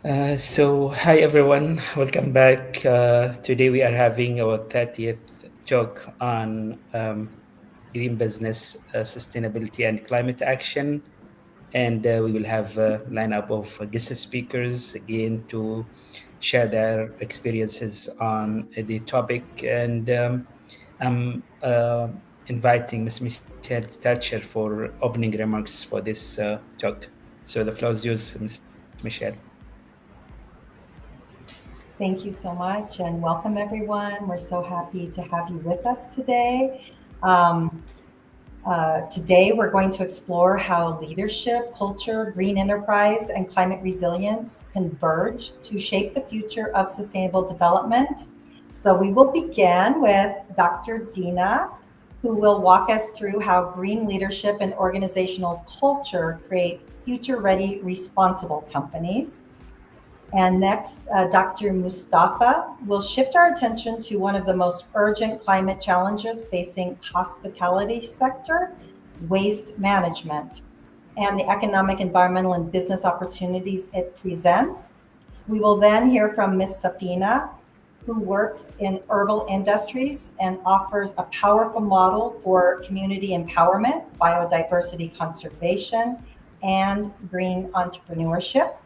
Hi everyone, welcome back. Today we are having our 30th talk on green business, sustainability, and climate action. And we will have a lineup of guest speakers again to share their experiences on the topic. And I'm inviting Ms. Michelle Thatcher for opening remarks for this talk. So the floor is yours, Ms. Michelle. Thank you so much and welcome everyone. We're so happy to have you with us today. Um, Today, we're going to explore how leadership, culture, green enterprise, and climate resilience converge to shape the future of sustainable development. So, we will begin with Dr. Dina, who will walk us through how green leadership and organizational culture create future ready, responsible companies. And next, Dr. Mustafa will shift our attention to one of the most urgent climate challenges facing hospitality sector, waste management, and the economic, environmental, and business opportunities it presents. We will then hear from Ms. Safina, who works in herbal industries and offers a powerful model for community empowerment, biodiversity conservation, and green entrepreneurship.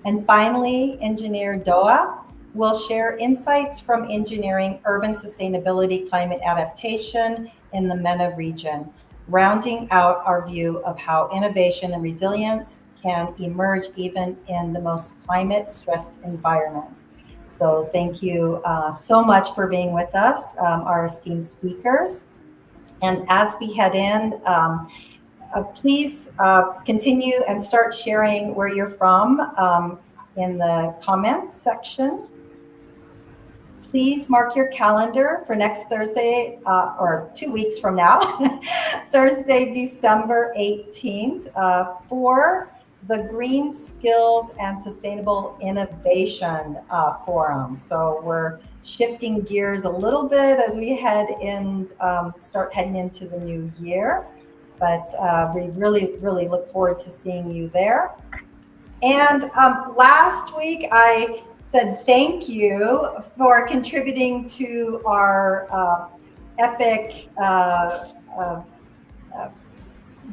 And finally, Engineer Doa will share insights from engineering urban sustainability climate adaptation in the MENA region, rounding out our view of how innovation and resilience can emerge even in the most climate stressed environments. So, thank you so much for being with us, our esteemed speakers. And as we head in, please continue and start sharing where you're from in the comment section. Please mark your calendar for next Thursday or 2 weeks from now, Thursday, December 18th, for the Green Skills and Sustainable Innovation Forum. So we're shifting gears a little bit as we head in, start heading into the new year. But we really, really look forward to seeing you there. And last week, I said thank you for contributing to our epic uh,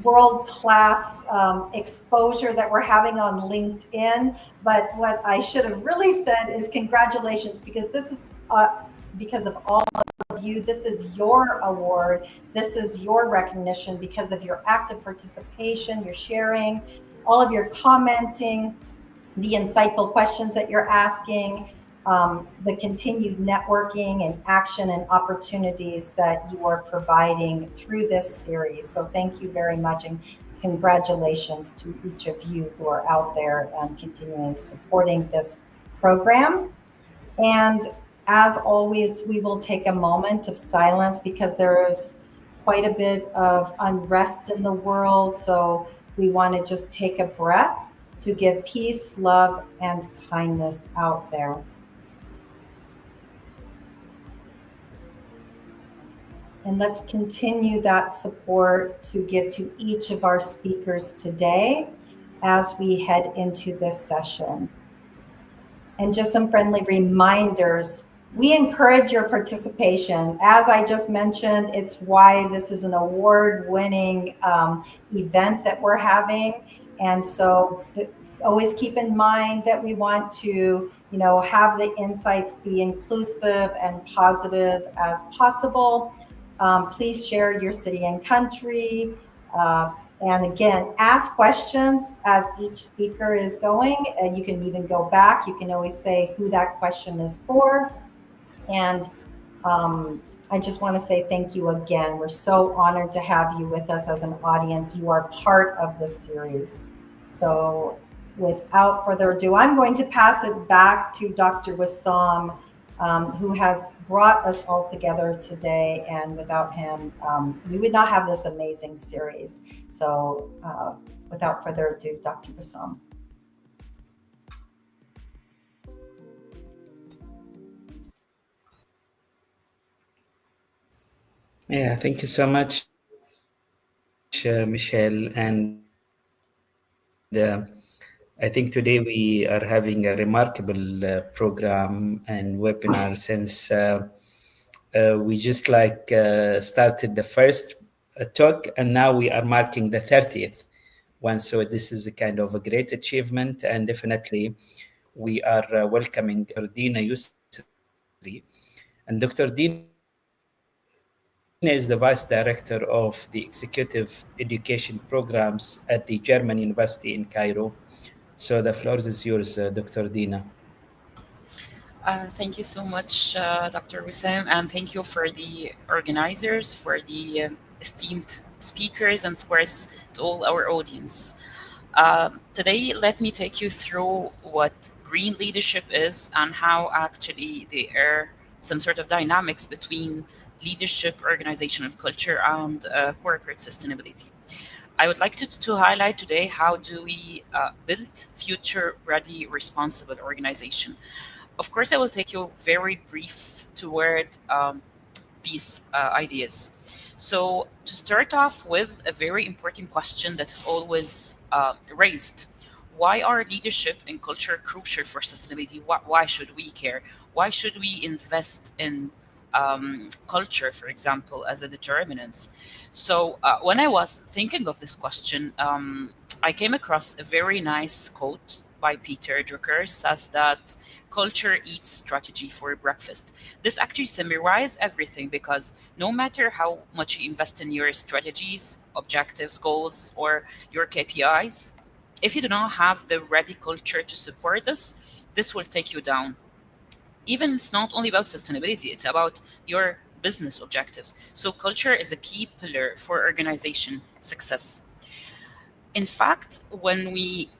world class exposure that we're having on LinkedIn. But what I should have really said is congratulations, because this is because of all of you. This is your award. This is your recognition because of your active participation, your sharing, all of your commenting, the insightful questions that you're asking, the continued networking and action and opportunities that you are providing through this series. So thank you very much, and congratulations to each of you who are out there and continuing supporting this program. And as always, we will take a moment of silence because there's quite a bit of unrest in the world. So we want to just take a breath to give peace, love, and kindness out there. And let's continue that support to give to each of our speakers today as we head into this session. And just some friendly reminders. We encourage your participation. As I just mentioned, it's why this is an award-winning event that we're having. And so always keep in mind that we want to, have the insights be inclusive and positive as possible. Please share your city and country. Uh, and again, ask questions as each speaker is going. You can even go back. You can always say who that question is for. And I just want to say thank you again. We're so honored to have you with us as an audience. You are part of this series. So without further ado, I'm going to pass it back to Dr. Wissam, who has brought us all together today. And without him, we would not have this amazing series. So without further ado, Dr. Wissam. Yeah, thank you so much, Michelle. And I think today we are having a remarkable program and webinar since we just started the first talk, and now we are marking the 30th one. So this is a kind of a great achievement, and definitely we are welcoming Dina Yusri. And Dr. Dina is the Vice Director of the Executive Education Programs at the German University in Cairo. So the floor is yours, Dr. Dina. Thank you so much, Dr. Wissam, and thank you for the organizers, for the esteemed speakers, and of course to all our audience. Today, let me take you through what green leadership is and how actually there are some sort of dynamics between leadership, organizational culture, and corporate sustainability. I would like to highlight today how do we build future-ready, responsible organization. Of course, I will take you very brief toward these ideas. So, to start off with a very important question that is always raised: why are leadership and culture crucial for sustainability? Why should we care? Why should we invest in culture, for example, as a determinant? So, when I was thinking of this question, I came across a very nice quote by Peter Drucker, says that culture eats strategy for breakfast. This actually summarizes everything because no matter how much you invest in your strategies, objectives, goals, or your KPIs, if you do not have the ready culture to support this will take you down. Even it's not only about sustainability, it's about your business objectives. So culture is a key pillar for organization success. In fact, when we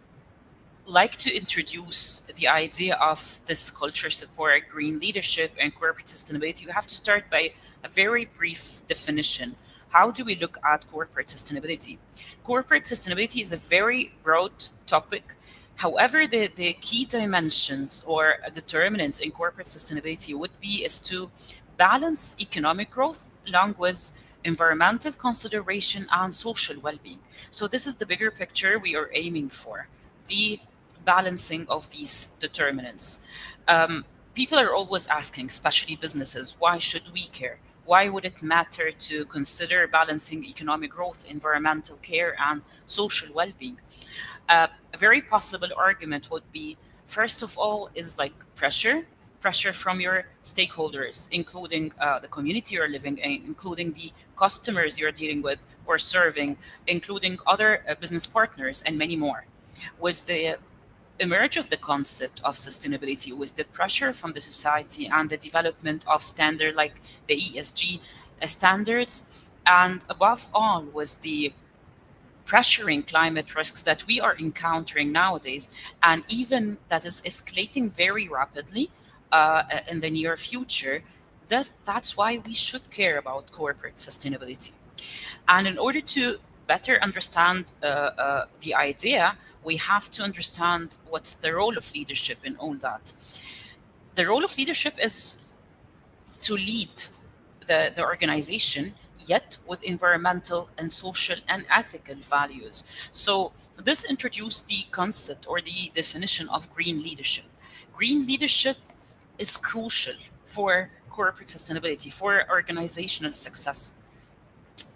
like to introduce the idea of this culture support, green leadership, and corporate sustainability, we have to start by a very brief definition. How do we look at corporate sustainability? Corporate sustainability is a very broad topic. However, the key dimensions or determinants in corporate sustainability would be is to balance economic growth along with environmental consideration and social well-being. So this is the bigger picture we are aiming for. The balancing of these determinants. People are always asking, especially businesses, why should we care? Why would it matter to consider balancing economic growth, environmental care, and social well being? A very possible argument would be first of all, is like pressure from your stakeholders, including the community you're living in, including the customers you're dealing with or serving, including other business partners, and many more. Was the emerge of the concept of sustainability was the pressure from the society and the development of standard like the ESG standards, and above all was the pressuring climate risks that we are encountering nowadays, and even that is escalating very rapidly in the near future. That's why we should care about corporate sustainability. And in order to better understand the idea, we have to understand what's the role of leadership in all that. The role of leadership is to lead the organization, yet with environmental and social and ethical values. So this introduced the concept or the definition of green leadership. Green leadership is crucial for corporate sustainability, for organizational success.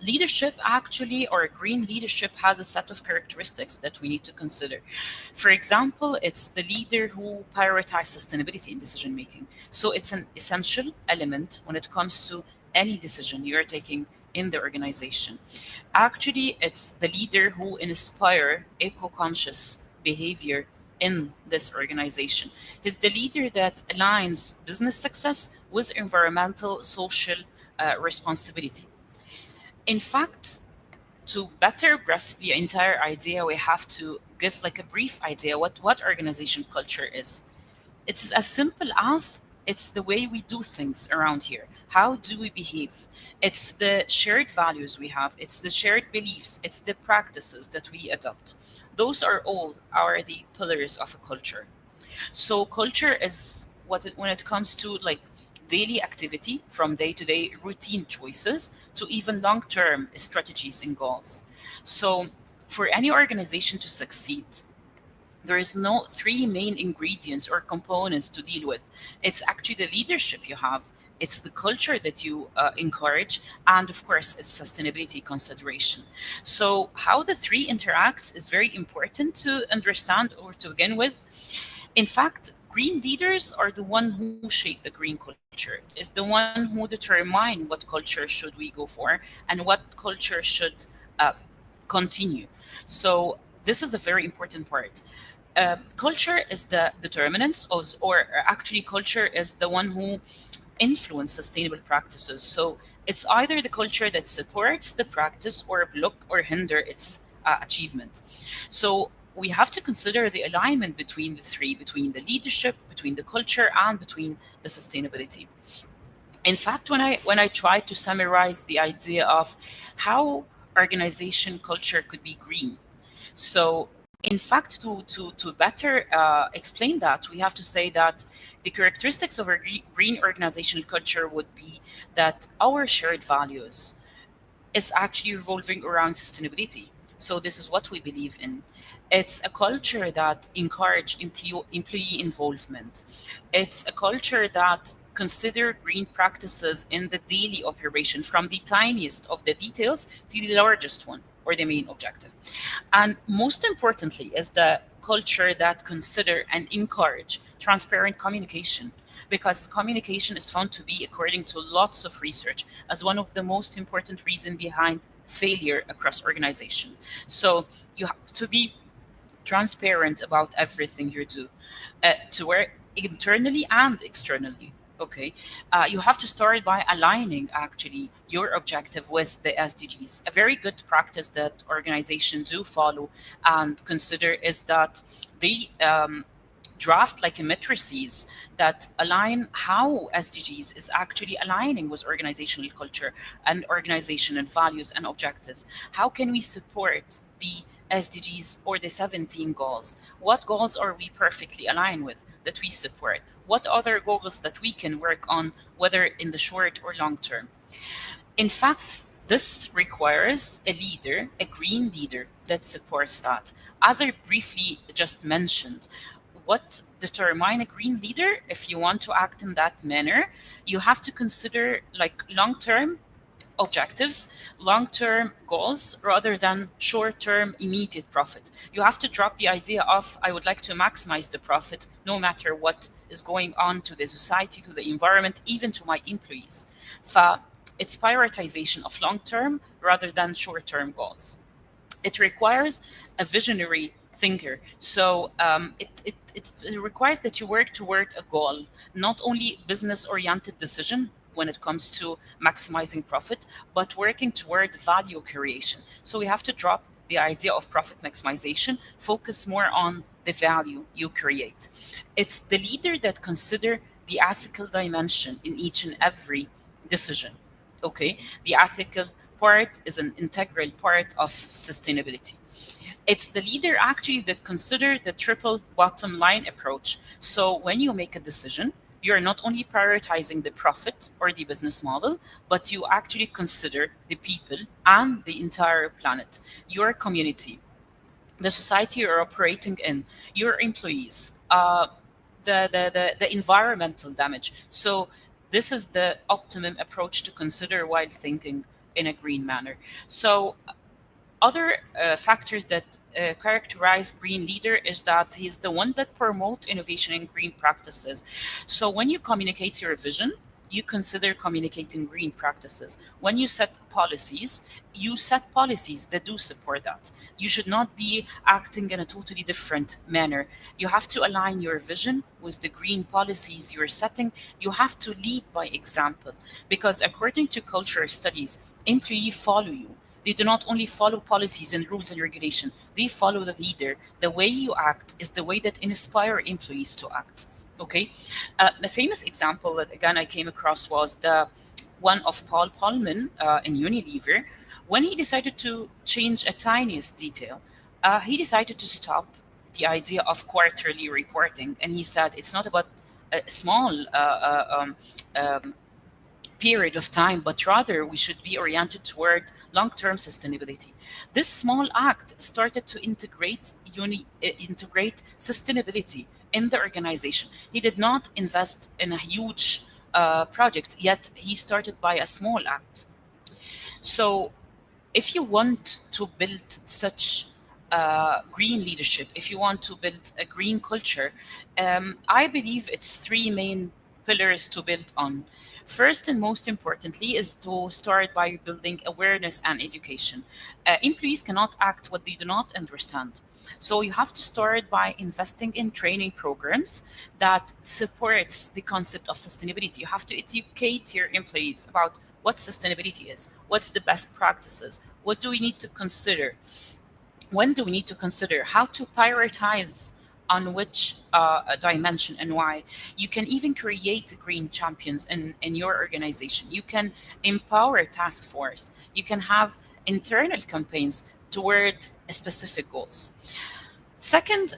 Leadership actually, or green leadership, has a set of characteristics that we need to consider. For example, it's the leader who prioritizes sustainability in decision making. So it's an essential element when it comes to any decision you're taking in the organization. Actually, it's the leader who inspire eco-conscious behavior in this organization. He's the leader that aligns business success with environmental, social responsibility. In fact, to better grasp the entire idea, we have to give like a brief idea what organization culture is. It's as simple as it's the way we do things around here. How do we behave? It's the shared values we have. It's the shared beliefs. It's the practices that we adopt. Those are the pillars of a culture. So culture is when it comes to like daily activity, from day to day routine choices to even long term strategies and goals. So for any organization to succeed, There is no three main ingredients or components to deal with. It's actually the leadership you have, it's the culture that you encourage, and of course it's sustainability consideration. So how the three interacts is very important to understand or to begin with. In fact, green leaders are the one who shape the green culture, is the one who determine what culture should we go for and what culture should uh, continue. So this is a very important part. Culture is the determinants of, or actually culture is the one who influence sustainable practices. So it's either the culture that supports the practice or block or hinder its achievement. So we have to consider the alignment between the three, between the leadership, between the culture, and between the sustainability. In fact, when I try to summarize the idea of how organization culture could be green, so in fact, to better explain that, we have to say that the characteristics of a green organizational culture would be that our shared values is actually revolving around sustainability. So this is what we believe in. It's a culture that encourage employee involvement. It's a culture that consider green practices in the daily operation, from the tiniest of the details to the largest one or the main objective. And most importantly is the culture that consider and encourage transparent communication, because communication is found to be, according to lots of research, as one of the most important reasons behind failure across organization. So you have to be transparent about everything you do, to work internally and externally. Okay, you have to start by aligning actually your objective with the SDGs. A very good practice that organizations do follow and consider is that they draft like a matrices that align how SDGs is actually aligning with organizational culture and organizational values and objectives. How can we support the SDGs or the 17 goals? What goals are we perfectly aligned with that we support? What other goals that we can work on, whether in the short or long term? In fact, this requires a leader, a green leader that supports that. As I briefly just mentioned, what determine a green leader, if you want to act in that manner, you have to consider like long-term objectives, long-term goals, rather than short-term immediate profit. You have to drop the idea of, I would like to maximize the profit no matter what is going on to the society, to the environment, even to my employees. It's prioritization of long-term rather than short-term goals. It requires a visionary thinker. So it requires that you work toward a goal, not only business-oriented decision when it comes to maximizing profit, but working toward value creation. So we have to drop the idea of profit maximization, focus more on the value you create. It's the leader that consider the ethical dimension in each and every decision. Okay, the ethical part is an integral part of sustainability. It's the leader actually that consider the triple bottom line approach. So when you make a decision, you're not only prioritizing the profit or the business model, but you actually consider the people and the entire planet, your community, the society you're operating in, your employees, the environmental damage. So this is the optimum approach to consider while thinking in a green manner. So other factors that characterize green leader is that he's the one that promotes innovation in green practices. So when you communicate your vision, you consider communicating green practices. When you set policies, you set policies that do support that. You should not be acting in a totally different manner. You have to align your vision with the green policies you're setting. You have to lead by example, because according to cultural studies, employees follow you. They do not only follow policies and rules and regulation, they follow the leader. The way you act is the way that inspire employees to act. Okay, the famous example that again I came across was the one of Paul Polman in Unilever. When he decided to change a tiniest detail, he decided to stop the idea of quarterly reporting, and he said it's not about a small period of time, but rather we should be oriented toward long-term sustainability. This small act started to integrate sustainability in the organization. He did not invest in a huge project, yet he started by a small act. So if you want to build such green leadership, if you want to build a green culture, I believe it's three main pillars to build on. First and most importantly is to start by building awareness and education. Employees cannot act what they do not understand. So you have to start by investing in training programs that supports the concept of sustainability. You have to educate your employees about what sustainability is, what's the best practices, what do we need to consider, when do we need to consider, how to prioritize on which dimension and why. You can even create green champions in your organization. You can empower task force. You can have internal campaigns toward specific goals. Second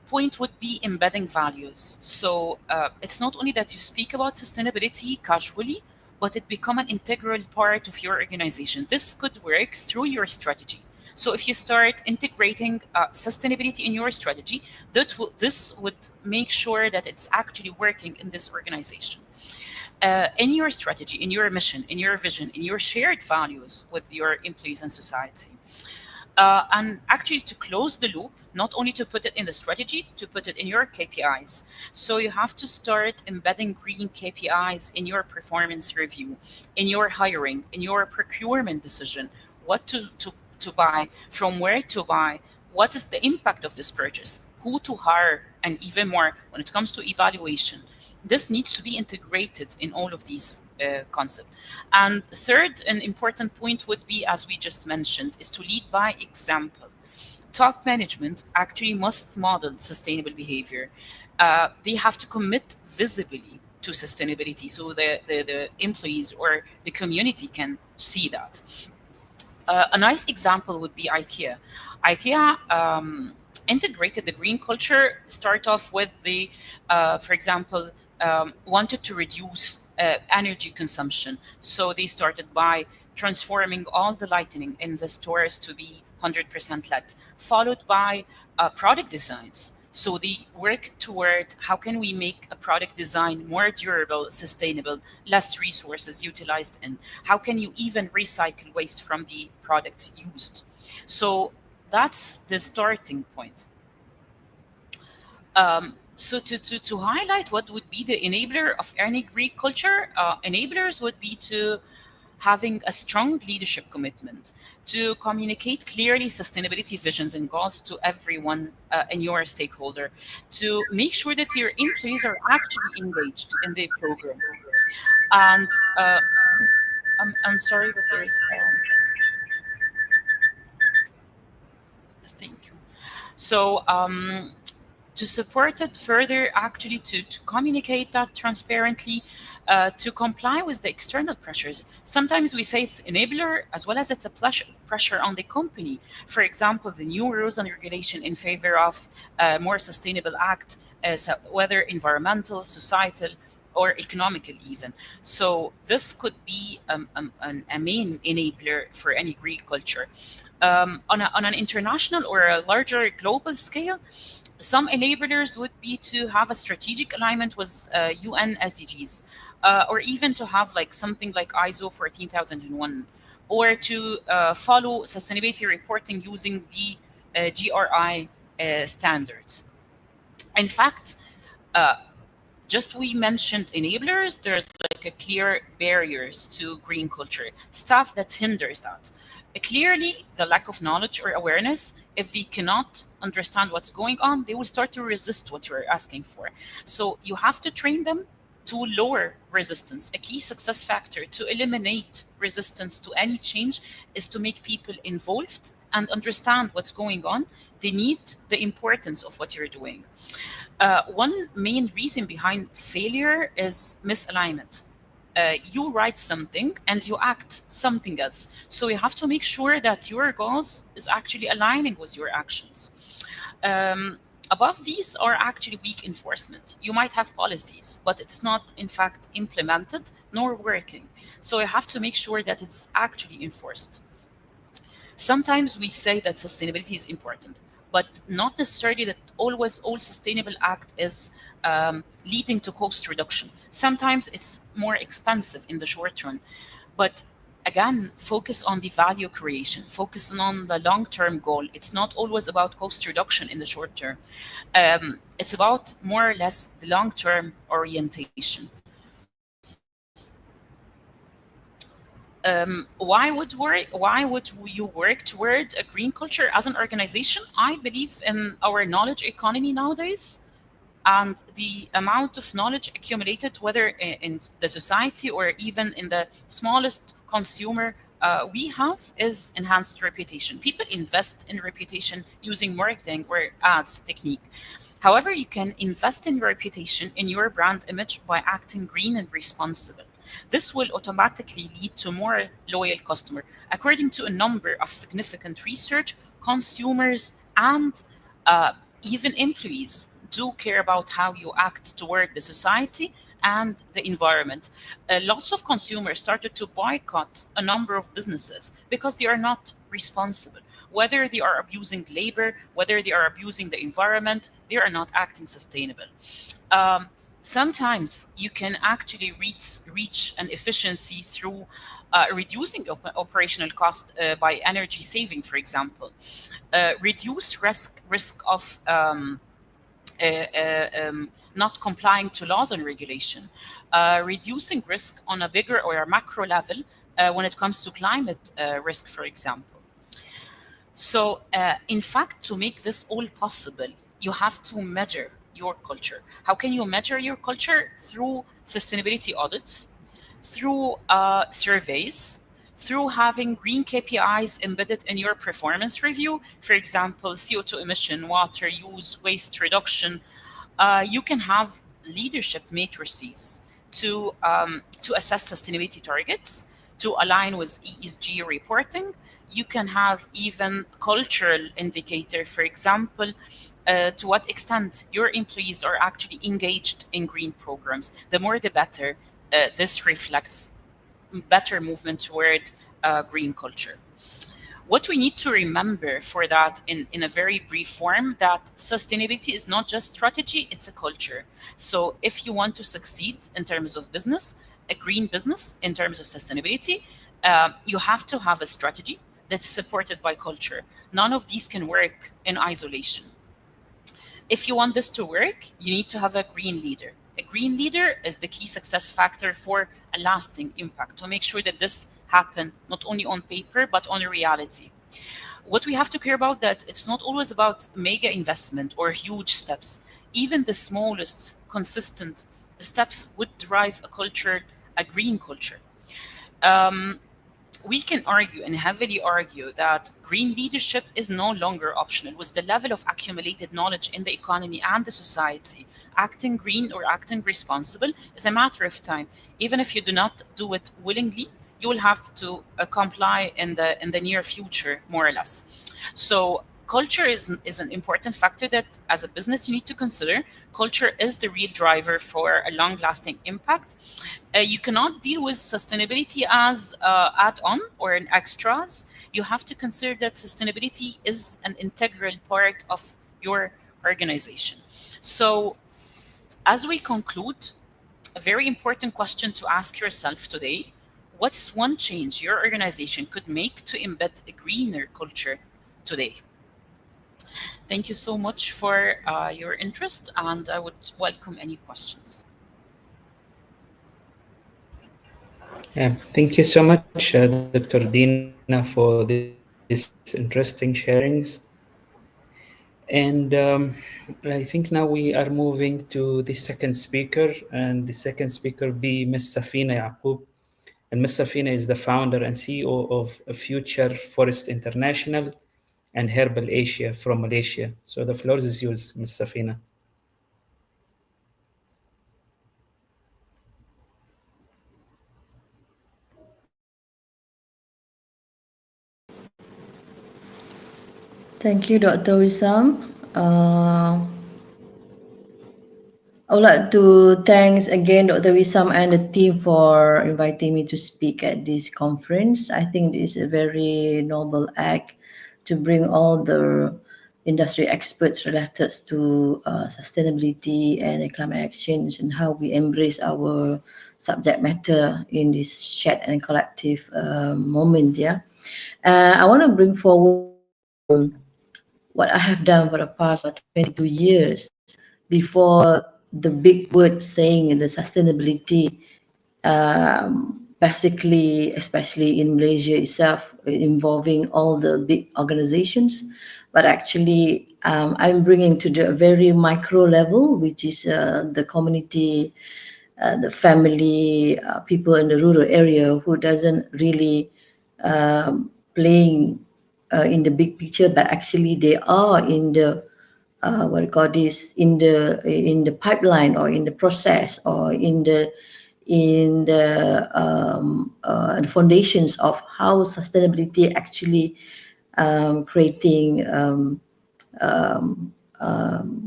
point would be embedding values. So it's not only that you speak about sustainability casually, but it become an integral part of your organization. This could work through your strategy. So if you start integrating sustainability in your strategy, this would make sure that it's actually working in this organization. In your strategy, in your mission, in your vision, in your shared values with your employees and society. And actually to close the loop, not only to put it in the strategy, to put it in your KPIs. So you have to start embedding green KPIs in your performance review, in your hiring, in your procurement decision, what to buy, from where to buy, what is the impact of this purchase, who to hire, and even more when it comes to evaluation. This needs to be integrated in all of these concepts. And third, an important point would be, as we just mentioned, is to lead by example. Top management actually must model sustainable behavior. They have to commit visibly to sustainability so the employees or the community can see that. A nice example would be IKEA. IKEA integrated the green culture, start off with the, for example, wanted to reduce energy consumption. So they started by transforming all the lighting in the stores to be 100% LED, followed by product designs. So they work toward how can we make a product design more durable, sustainable, less resources utilized in? How can you even recycle waste from the products used? So that's the starting point. So to highlight what would be the enabler of any Greek culture, enablers would be to having a strong leadership commitment, to communicate clearly sustainability visions and goals to everyone in your stakeholder, to make sure that your employees are actually engaged in the program. And I'm sorry, but there's thank you. So to support it further, actually to communicate that transparently, to comply with the external pressures. Sometimes we say it's enabler as well as it's a pressure on the company. For example, the new rules and regulation in favor of a more sustainable act, whether environmental, societal, or economical even. So this could be a main enabler for any Greek culture. On an international or a larger global scale, some enablers would be to have a strategic alignment with UN SDGs, or even to have like something like ISO 14001, or to follow sustainability reporting using the GRI standards. In fact, just we mentioned enablers, there's like a clear barriers to green culture, stuff that hinders that. Clearly, the lack of knowledge or awareness, if they cannot understand what's going on, they will start to resist what you're asking for. So you have to train them to lower resistance. A key success factor to eliminate resistance to any change is to make people involved and understand what's going on. They need the importance of what you're doing. One main reason behind failure is misalignment. You write something and you act something else. So you have to make sure that your goals is actually aligning with your actions. Above these are actually weak enforcement. You might have policies, but it's not in fact implemented nor working. So you have to make sure that it's actually enforced. Sometimes we say that sustainability is important, but not necessarily that always all sustainable act is leading to cost reduction. Sometimes it's more expensive in the short run, but again, focus on the value creation, focus on the long-term goal. It's not always about cost reduction in the short term. It's about more or less the long-term orientation. Why would you work toward a green culture as an organization? I believe in our knowledge economy nowadays, and the amount of knowledge accumulated, whether in the society or even in the smallest consumer we have, is enhanced reputation. People invest in reputation using marketing or ads technique. However, you can invest in your reputation, in your brand image, by acting green and responsible. This will automatically lead to more loyal customer. According to a number of significant research, consumers and even employees do care about how you act toward the society and the environment. Lots of consumers started to boycott a number of businesses because they are not responsible. Whether they are abusing labor, whether they are abusing the environment, they are not acting sustainable. Sometimes you can actually reach an efficiency through reducing operational cost by energy saving, for example. Reduce risk of not complying to laws and regulation, reducing risk on a bigger or a macro level when it comes to climate risk, for example. So, in fact, to make this all possible, you have to measure your culture. How can you measure your culture? Through sustainability audits, through surveys, through having green KPIs embedded in your performance review, for example, CO2 emission, water use, waste reduction. You can have leadership matrices to assess sustainability targets, to align with ESG reporting. You can have even cultural indicator, for example, to what extent your employees are actually engaged in green programs. The more, the better. This reflects better movement toward green culture. What we need to remember for that, in a very brief form, that sustainability is not just strategy, it's a culture. So if you want to succeed in terms of business, a green business, in terms of sustainability, you have to have a strategy that's supported by culture. None of these can work in isolation. If you want this to work, you need to have a green leader. A green leader is the key success factor for a lasting impact, to make sure that this happen not only on paper, but on reality. What we have to care about, that it's not always about mega investment or huge steps. Even the smallest consistent steps would drive a green culture. We can argue and heavily argue that green leadership is no longer optional. With the level of accumulated knowledge in the economy and the society, acting green or acting responsible is a matter of time. Even if you do not do it willingly, you will have to comply in the near future, more or less. So culture is an important factor that, as a business, you need to consider. Culture is the real driver for a long-lasting impact. You cannot deal with sustainability as add-on or an extras. You have to consider that sustainability is an integral part of your organization. So, as we conclude, a very important question to ask yourself today: what's one change your organization could make to embed a greener culture today? Thank you so much for your interest, and I would welcome any questions. Thank you so much, Dr. Dina, for these interesting sharings. And I think now we are moving to the second speaker, and the second speaker be Ms. Safina Yaqub. And Ms. Safina is the founder and CEO of Future Forest International and Herbal Asia from Malaysia. So the floor is yours, Ms. Safina. Thank you, Dr. Wissam. I would like to thanks again Dr. Wissam and the team for inviting me to speak at this conference. I think this is a very noble act to bring all the industry experts related to sustainability and climate action and how we embrace our subject matter in this shared and collective moment. Yeah, I want to bring forward what I have done for the past 22 years before the big word saying the sustainability, basically, especially in Malaysia itself, involving all the big organizations. But actually, I'm bringing to the very micro level, which is the community, the family, people in the rural area who doesn't really playing in the big picture, but actually they are in the what you call this in the pipeline or in the process or in the foundations of how sustainability actually creating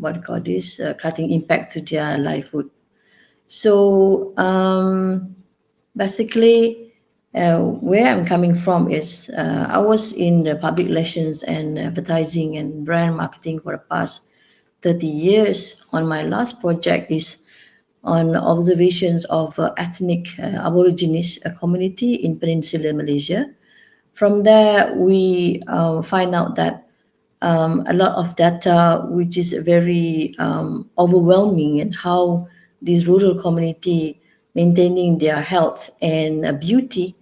what you call this creating impact to their livelihood. So basically, where I'm coming from is I was in the public relations and advertising and brand marketing for the past 30 years. On my last project is on observations of ethnic Aborigines community in Peninsular Malaysia. From there, we find out that a lot of data, which is very overwhelming, and how this rural community maintaining their health and beauty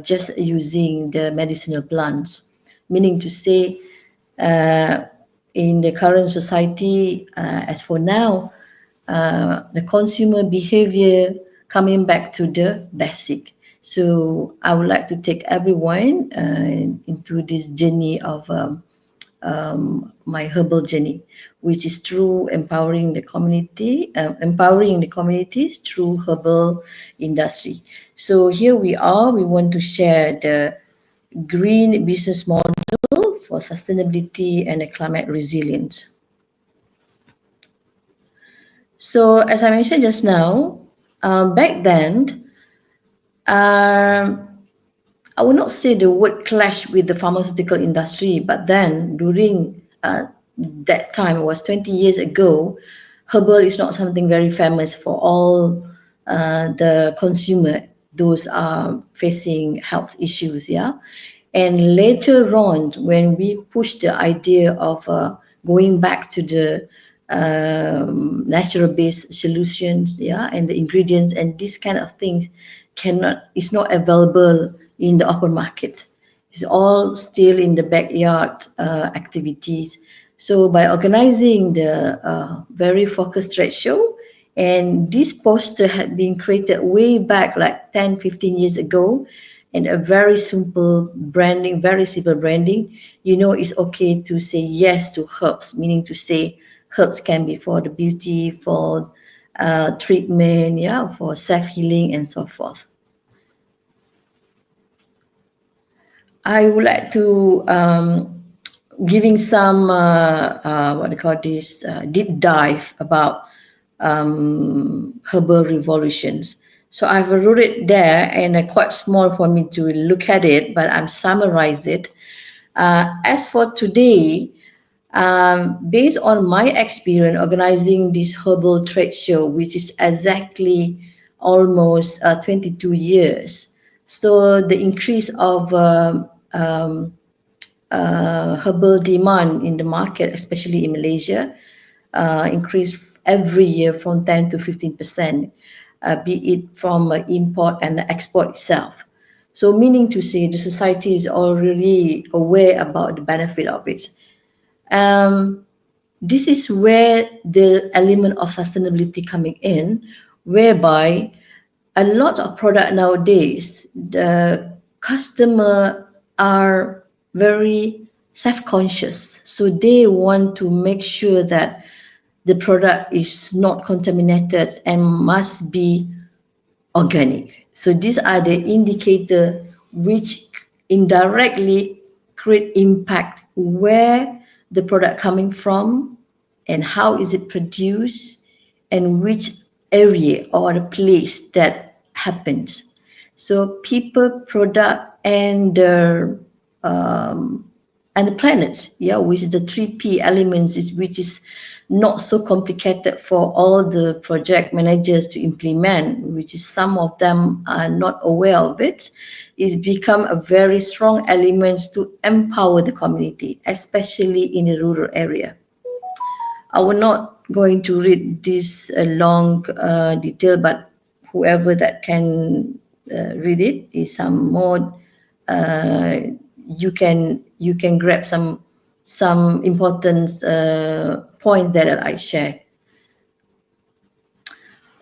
just using the medicinal plants, meaning to say in the current society, as for now, the consumer behavior coming back to the basic. So I would like to take everyone into this journey of my herbal journey, which is through empowering the community, empowering the communities through herbal industry. So here we are. We want to share the green business model for sustainability and climate resilience. So as I mentioned just now, back then, I would not say the word clash with the pharmaceutical industry, but then during that time, it was 20 years ago, herbal is not something very famous for all the consumer. Those are facing health issues, yeah. And later on, when we pushed the idea of going back to the natural-based solutions, yeah, and the ingredients and these kind of things is not available in the open market. It's all still in the backyard activities. So by organizing the very focused trade show, and this poster had been created way back like 10, 15 years ago, and a very simple branding, it's okay to say yes to herbs, meaning to say herbs can be for the beauty, for treatment, yeah, for self-healing and so forth. I would like to giving some what do you call this deep dive about herbal revolutions. So I've wrote it there, and quite small for me to look at it, but I'm summarized it. As for today, based on my experience organizing this herbal trade show, which is exactly almost 22 years. So the increase of herbal demand in the market, especially in Malaysia, increased every year from 10 to 15%, be it from import and export itself. So meaning to say the society is already aware about the benefit of it. This is where the element of sustainability coming in, whereby a lot of product nowadays, the customer are very self-conscious. So they want to make sure that the product is not contaminated and must be organic. So these are the indicators which indirectly create impact where the product coming from and how is it produced and which area or the place that happens. So people, product, and the planets, yeah, which is the 3P elements, which is not so complicated for all the project managers to implement, which is some of them are not aware of it, is become a very strong element to empower the community, especially in a rural area. I will not going to read this long detail, but whoever that can read it is some more. You can grab some important points that I share.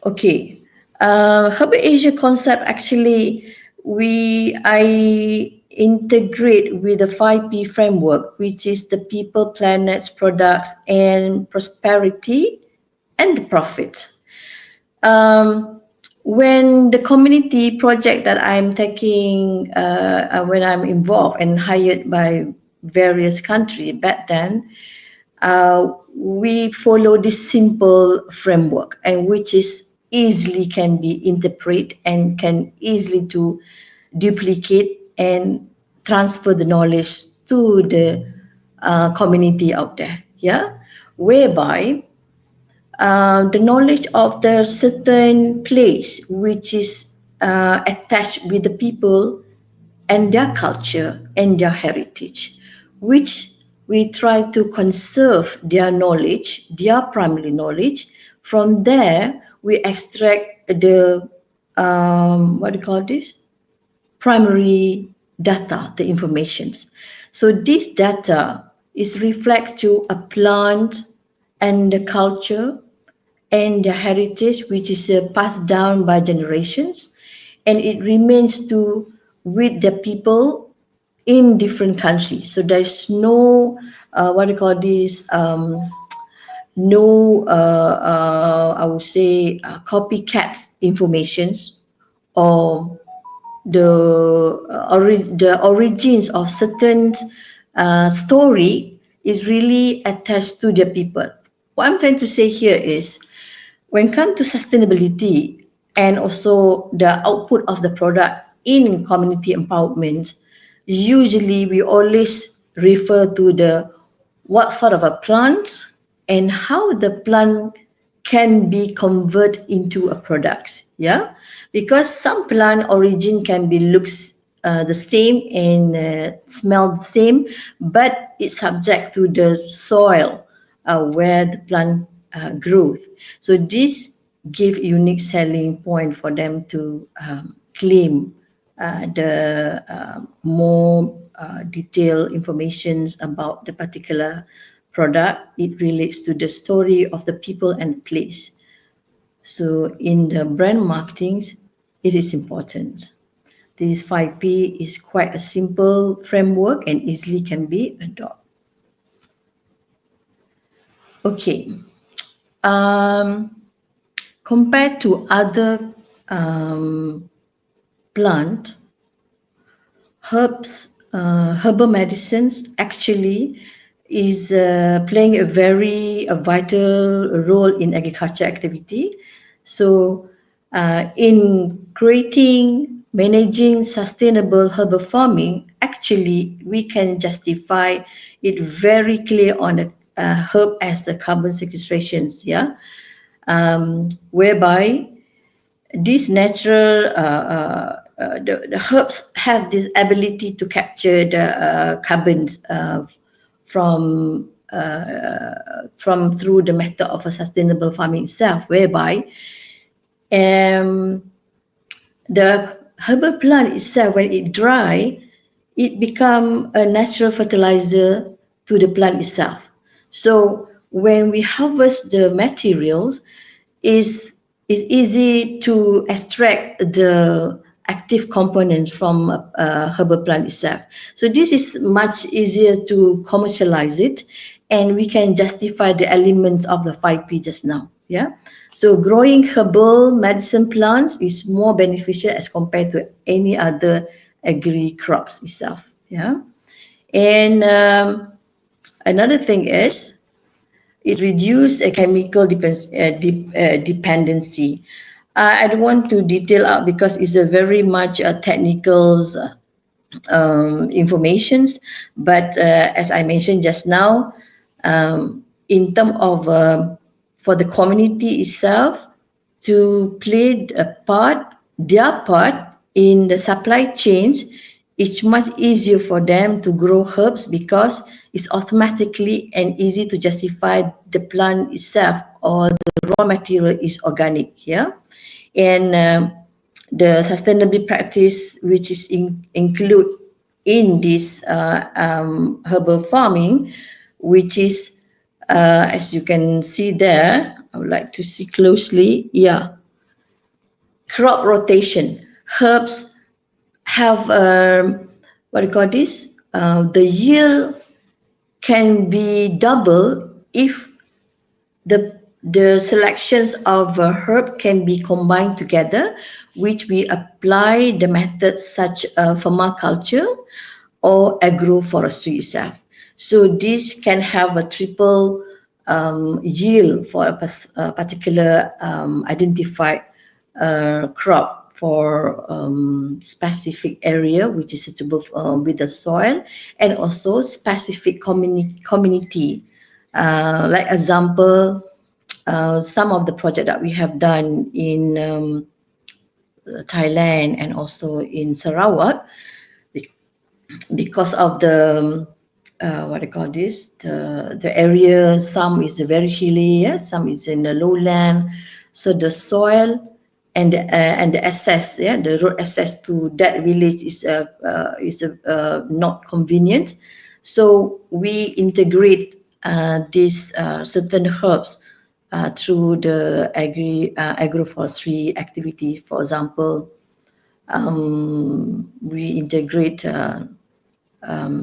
Okay, Hub Asia concept actually I integrate with the 5P framework, which is the people, planets, products, and prosperity, and the profit. When the community project that I'm taking, when I'm involved and hired by various countries back then, we follow this simple framework, and which is easily can be interpreted and can easily to duplicate and transfer the knowledge to the community out there, yeah, whereby the knowledge of the certain place which is attached with the people and their culture and their heritage, which we try to conserve their knowledge, their primary knowledge. From there, we extract the what do you call this? Primary data, the informations. So this data is reflect to a plant and the culture and the heritage, which is passed down by generations, and it remains to with the people in different countries. So there's no what do you call this? No, I would say copycat informations, or the origins of certain story is really attached to the people. What I'm trying to say here is, when it comes to sustainability and also the output of the product in community empowerment, usually we always refer to the what sort of a plant and how the plant can be converted into a product. Yeah, because some plant origin can be looks the same and smell the same, but it's subject to the soil where the plant grows. So this give unique selling point for them to claim the more detailed information about the particular product. It relates to the story of the people and place. So in the brand marketing, it is important. This 5P is quite a simple framework and easily can be adopted. Okay. Compared to other plant, herbal medicines actually is playing a very vital role in agriculture activity. So in creating, managing sustainable herbal farming, actually we can justify it very clear on the herb as the carbon sequestrations, yeah, whereby these natural the herbs have this ability to capture the carbons from through the method of a sustainable farming itself, whereby the herbal plant itself, when it dry, it become a natural fertilizer to the plant itself. So when we harvest the materials, it's easy to extract the active components from a herbal plant itself. So this is much easier to commercialize it, and we can justify the elements of the 5P just now. Yeah. So growing herbal medicine plants is more beneficial as compared to any other agri crops itself. Yeah. And another thing is, it reduces a chemical dependency. I don't want to detail out because it's a very much technical informations, but as I mentioned just now, in terms of for the community itself to play their part in the supply chains, it's much easier for them to grow herbs because it's automatically and easy to justify the plant itself or the raw material is organic. Yeah, and the sustainable practice which is include in this herbal farming, which is as you can see there, I would like to see closely. Yeah, crop rotation. Herbs have what do you call this? The yield can be double if the selections of a herb can be combined together, which we apply the methods such as permaculture or agroforestry itself. So this can have a triple yield for a particular identified crop for specific area which is suitable with the soil, and also specific community. Like example, some of the project that we have done in Thailand and also in Sarawak, because of the what I call this, the area, some is very hilly, yeah, some is in the lowland, so the soil and the access, yeah, the road access to that village is not convenient. So we integrate these certain herbs through the agroforestry activity. For example, we integrate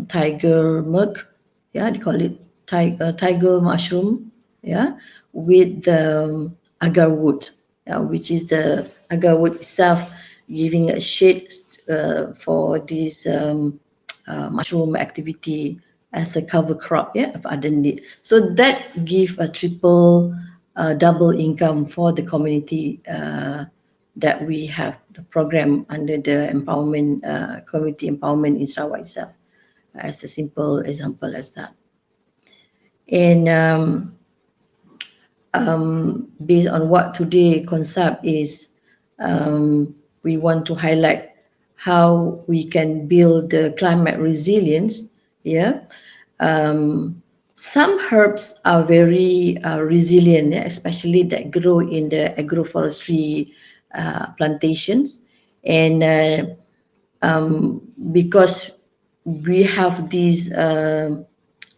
tiger mug, yeah, they call it tiger mushroom, yeah, with the agar wood, which is the agar wood itself giving a shade for this mushroom activity as a cover crop, yeah, of Adendit. So that give a triple double income for the community that we have the program under the empowerment community empowerment in Sarawak itself, as a simple example as that. And based on what today concept is, we want to highlight how we can build the climate resilience. Yeah, some herbs are very resilient, especially that grow in the agroforestry plantations, and because we have these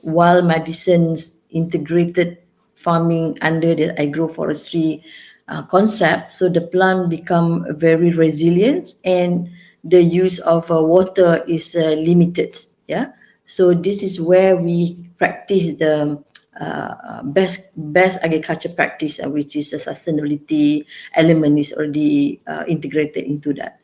wild medicines integrated farming under the agroforestry concept, so the plant become very resilient and the use of water is limited. Yeah, so this is where we practice the best agriculture practice, which is the sustainability element is already integrated into that.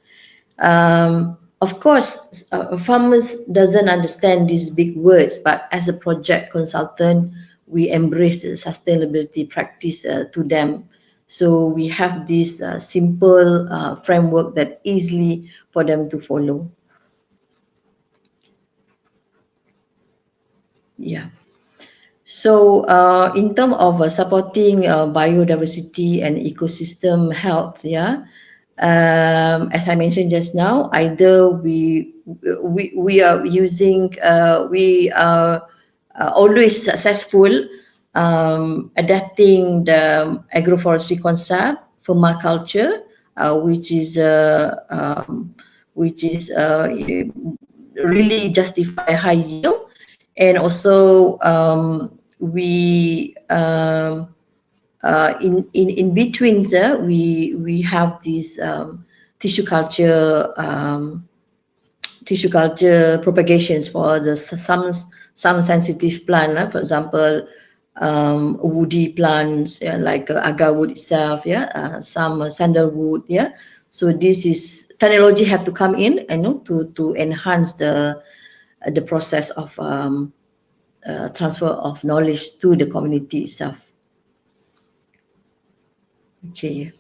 Of course, farmers doesn't understand these big words, but as a project consultant, we embrace the sustainability practice to them. So we have this simple framework that easily for them to follow. Yeah. So in terms of supporting biodiversity and ecosystem health, yeah, as I mentioned just now, either we are using, we are always successful adapting the agroforestry concept, permaculture, which is really justify high yield, and also we in between there we have this tissue culture propagations for the some sensitive plant, for example woody plants, yeah, like agarwood itself, yeah, some sandalwood, yeah. So this is technology have to come in, you know, to enhance the process of transfer of knowledge to the community itself. Okay.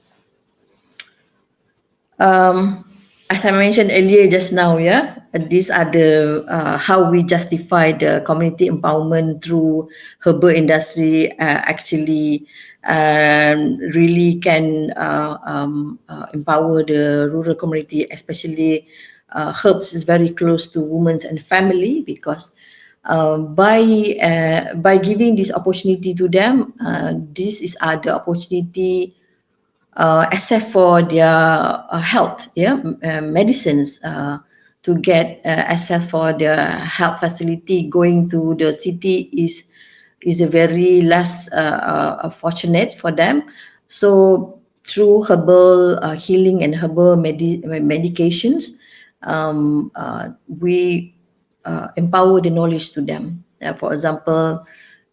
As I mentioned earlier just now, these are the how we justify the community empowerment through herbal industry. Actually, really can empower the rural community, especially herbs is very close to women and family, because by giving this opportunity to them, this is the opportunity except for their health, medicines, to get access for their health facility. Going to the city is a very less fortunate for them. So through herbal healing and herbal medications, we empower the knowledge to them. For example,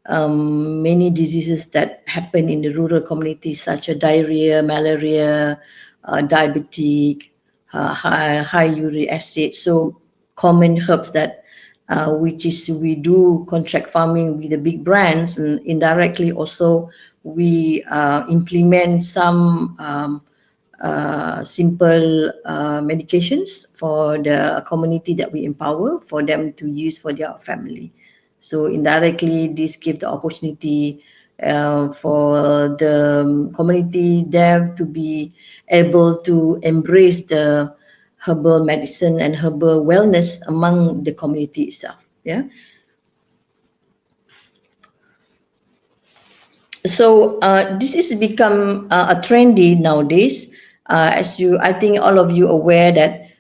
many diseases that happen in the rural communities, such as diarrhea, malaria, diabetic, high uric acid. So common herbs that which is we do contract farming with the big brands, and indirectly also we implement some simple medications for the community that we empower for them to use for their family. So indirectly, this gives the opportunity for the community there to be able to embrace the herbal medicine and herbal wellness among the community itself. So this is become a trendy nowadays. I think all of you aware that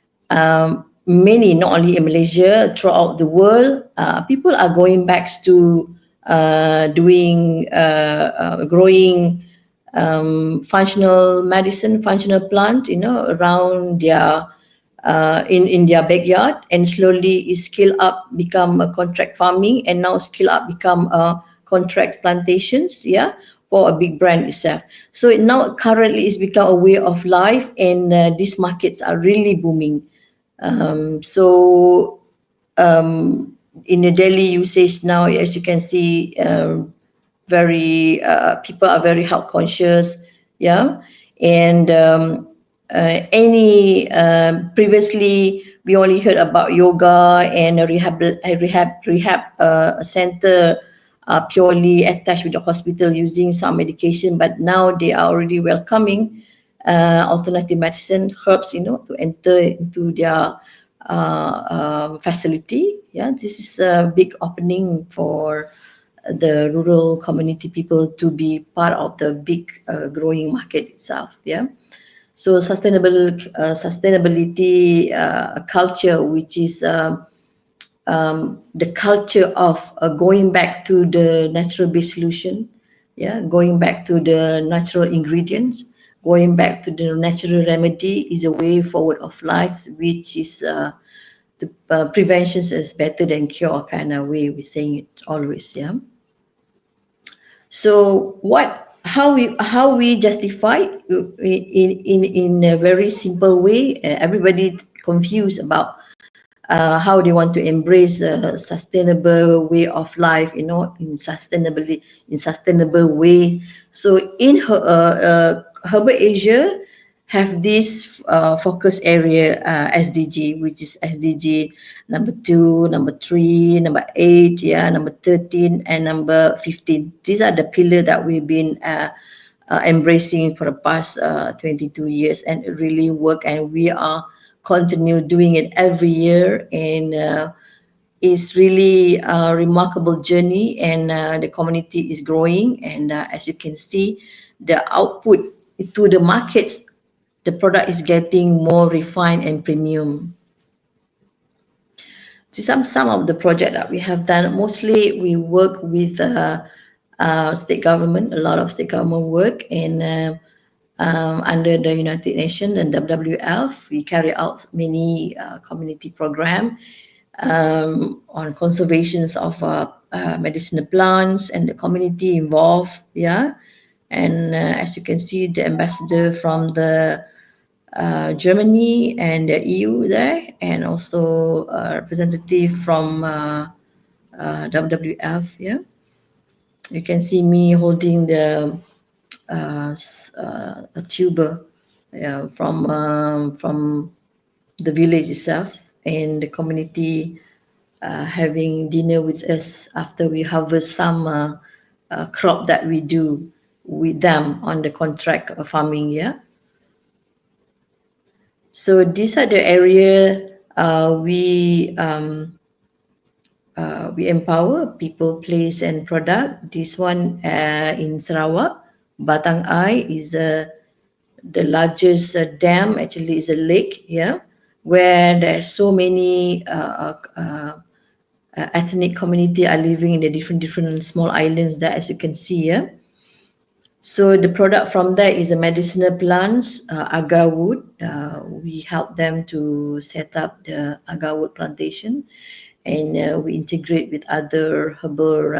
many, not only in Malaysia, throughout the world, people are going back to doing growing functional medicine, functional plant, around their in their backyard, and slowly is scale up, become a contract farming, and now scale up, become a contract plantations, for a big brand itself. So now currently it's become a way of life, and these markets are really booming. So in the daily usage now, as you can see, very people are very health conscious, and previously we only heard about yoga and a rehab center purely attached with the hospital using some medication, but now they are already welcoming alternative medicine, herbs, to enter into their facility. This is a big opening for the rural community people to be part of the big growing market itself. So sustainability culture, which is the culture of going back to the natural-based solution, going back to the natural ingredients, going back to the natural remedy is a way forward of life, which is the prevention is better than cure kind of way we're saying it always. So how we justify in a very simple way? Everybody confused about how they want to embrace a sustainable way of life, in sustainable way. So in Herbal Asia have this focus area SDG, which is SDG number 2, number 3, number 8, number 13, and number 15. These are the pillars that we've been embracing for the past 22 years, and it really work, and we are continue doing it every year, and it's really a remarkable journey, and the community is growing, and as you can see, the output to the markets, the product is getting more refined and premium. Some of the project that we have done, mostly we work with state government, a lot of state government work, and under the United Nations and WWF, we carry out many community program on conservations of medicinal plants, and the community involved, and as you can see, the ambassador from the Germany and the EU there, and also a representative from WWF. Yeah, you can see me holding the a tuber from the village itself, and the community having dinner with us after we harvest some crop that we do with them on the contract farming. Yeah. So these are the area we empower people, place, and product. This one in Sarawak, Batang Ai is the largest dam. Actually, is a lake here, where there's so many ethnic community are living in the different small islands that, as you can see here. So the product from there is the medicinal plants, agar wood. We help them to set up the agar wood plantation, and we integrate with other herbal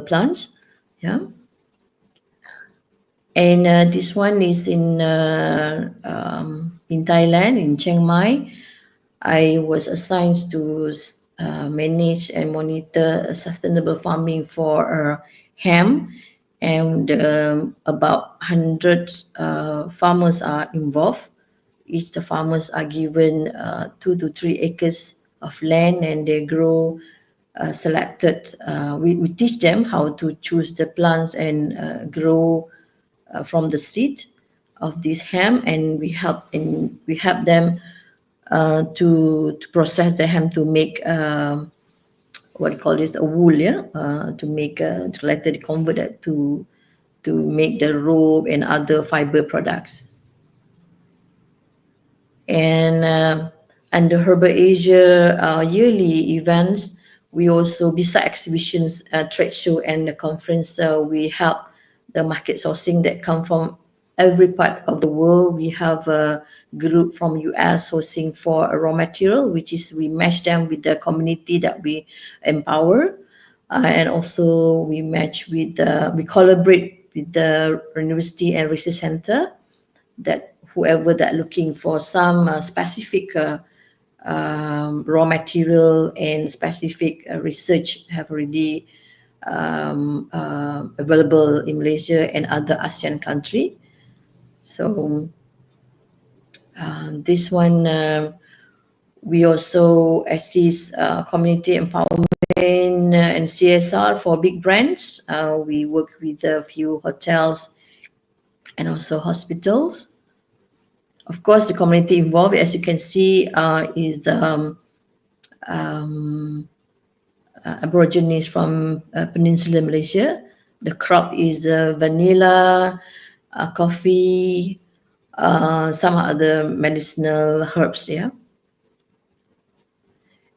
plants. Yeah. And this one is in Thailand, in Chiang Mai. I was assigned to manage and monitor sustainable farming for hemp, and about 100 farmers are involved. Each the farmers are given 2 to 3 acres of land, and they grow selected. We teach them how to choose the plants and grow from the seed of this hemp, and we help them to process the hemp to make what you call this, a wool. Yeah, to make to later convert that to make the rope and other fiber products. And the Herbal Asia yearly events, we also, besides exhibitions, trade show, and the conference, we help the market sourcing that come from every part of the world. We have a group from US sourcing for a raw material, which is we match them with the community that we empower, and also we collaborate with the university and research center, that whoever that looking for some specific raw material and specific research have already available in Malaysia and other ASEAN country. So this one, we also assist community empowerment and CSR for big brands. We work with a few hotels and also hospitals. Of course, the community involved, as you can see, is Aborigines from Peninsular Malaysia. The crop is vanilla, coffee, some other medicinal herbs. Yeah.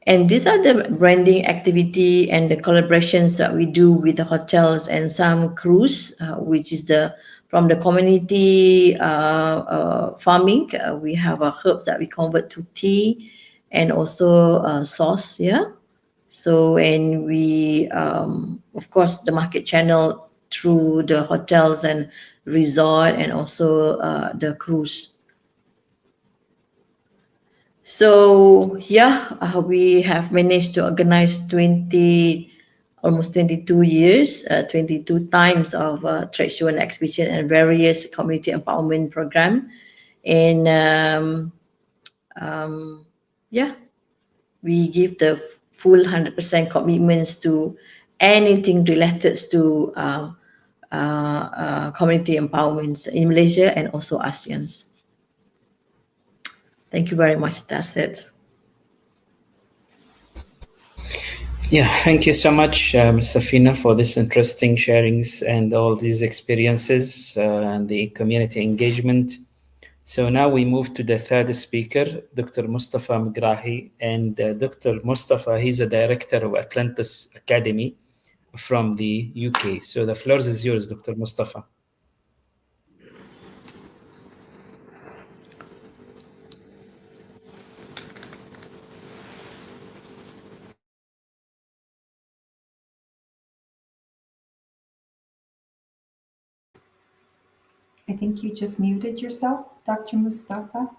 And these are the branding activity and the collaborations that we do with the hotels and some cruise, which is from the community farming. We have herbs that we convert to tea and also sauce. Yeah. So, and we, of course, the market channel through the hotels and resort, and also the cruise. So yeah, we have managed to organize almost 22 years, 22 times of trade show and exhibition and various community empowerment program. And yeah, we give the full 100% commitments to anything related to community empowerment in Malaysia and also ASEAN. Thank you very much. That's it. Yeah, thank you so much, Ms. Safina, for this interesting sharings and all these experiences and the community engagement. So now we move to the third speaker, Dr. Mustafa Megrahi. And Dr. Mustafa, he's a director of Atlantis Academy from the UK. So the floor is yours, Dr. Mustafa. I think you just muted yourself, Dr. Mustafa.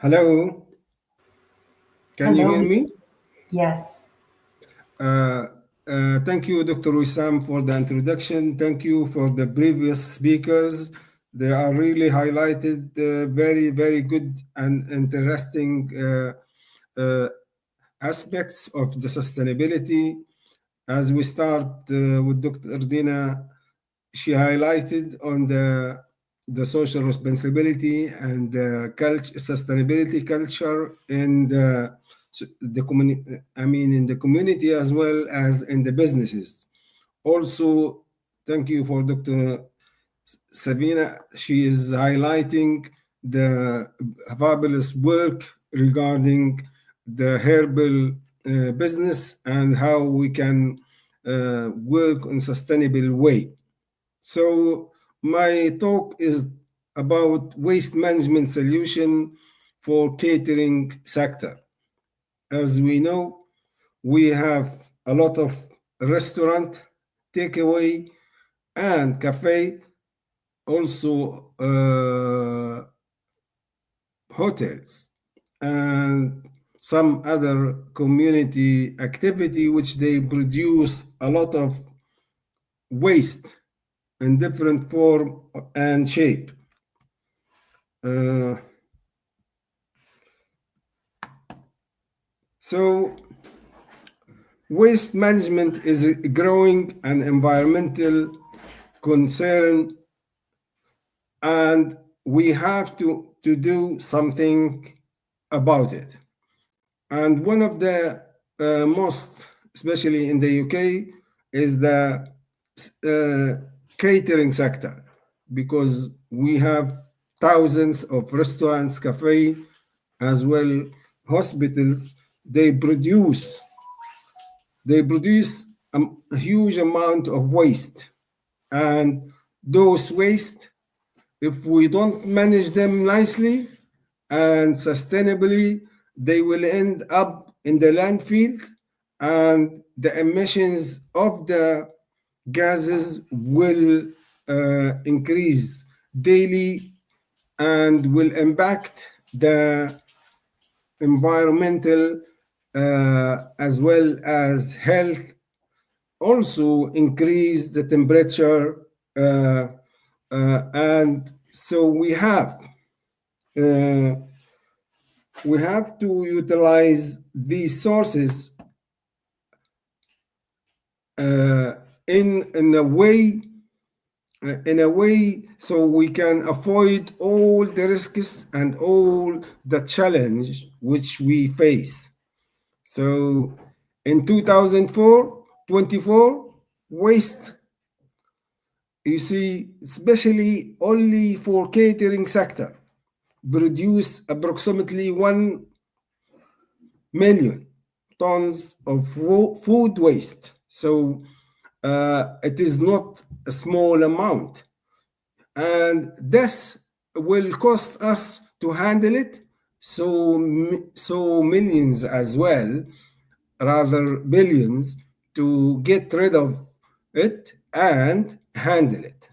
Hello. Can you hear me? Yes. Thank you, Dr. Wissam, for the introduction. Thank you for the previous speakers. They are really highlighted very, very good and interesting aspects of the sustainability. As we start with Dr. Dina, she highlighted on the social responsibility and sustainability culture in the community. I mean, in the community as well as in the businesses. Also, thank you for Dr. Sabina. She is highlighting the fabulous work regarding the herbal business and how we can work in sustainable way. So my talk is about waste management solution for catering sector. As we know, we have a lot of restaurant, takeaway, and cafe, also hotels, and some other community activity which they produce a lot of waste in different form and shape. So waste management is growing an environmental concern, and we have to do something about it. And one of the most, especially in the UK, is the catering sector, because we have thousands of restaurants, cafe, as well hospitals. They produce a huge amount of waste, and those waste, if we don't manage them nicely and sustainably, they will end up in the landfill, and the emissions of the gases will increase daily and will impact the environmental as well as health. Also increase the temperature, and so we have to utilize these sources in a way so we can avoid all the risks and all the challenge which we face. So in 2024, waste, you see, especially only for catering sector, produce approximately 1 million tons of food waste. So it is not a small amount, and this will cost us to handle it so millions as well, rather billions, to get rid of it and handle it.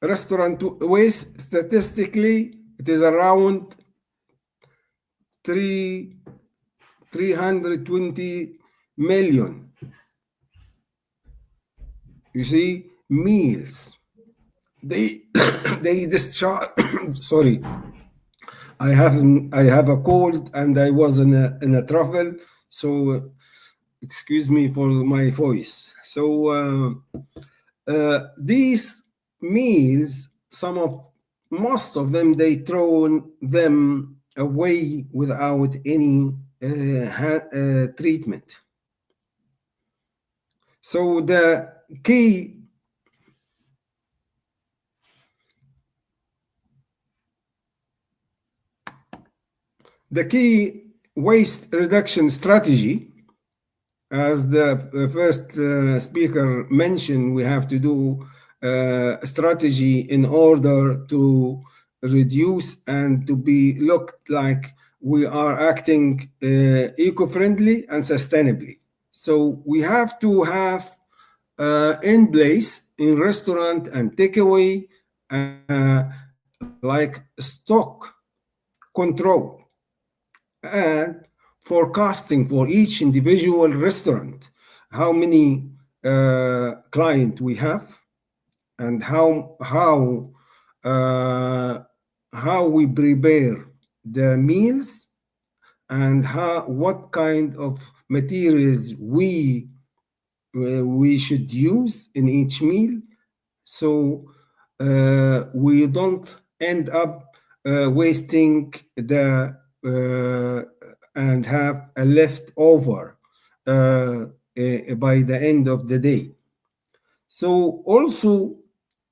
Restaurant waste, statistically, it is around 320 million. You see, meals. They discharge. Sorry, I have a cold and I was in a travel, so excuse me for my voice. So these meals, most of them, they throw them away without any treatment. So the key waste reduction strategy, as the first speaker mentioned, we have to do a strategy in order to reduce and to be looked like we are acting eco-friendly and sustainably. So we have to have in place in restaurant and takeaway like stock control and forecasting for each individual restaurant, how many clients we have, and how we prepare the meals, and what kind of materials we should use in each meal, so we don't end up wasting the and have a leftover by the end of the day. So also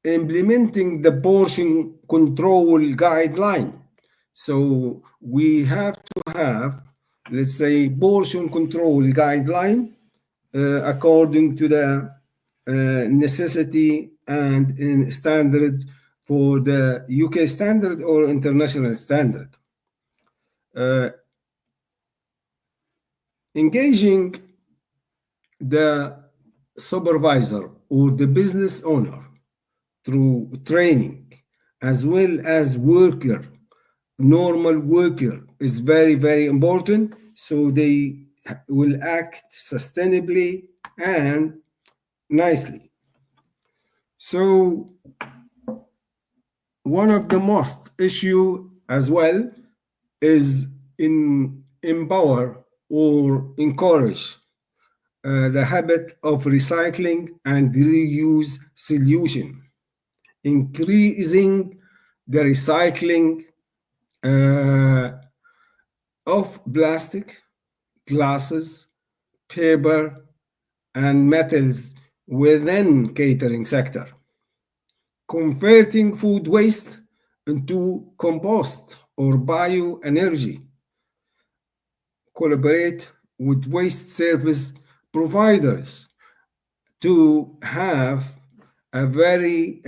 implementing the portion control guideline. So we have to have, let's say, portion control guideline according to the necessity and in standard for the UK standard or international standard. Engaging the supervisor or the business owner through training, as well as normal worker, is very, very important, so they will act sustainably and nicely. So one of the most issue as well is empower or encourage the habit of recycling and reuse solution, increasing the recycling of plastic, glasses, paper, and metals within catering sector, converting food waste into compost or bioenergy, collaborate with waste service providers to have a very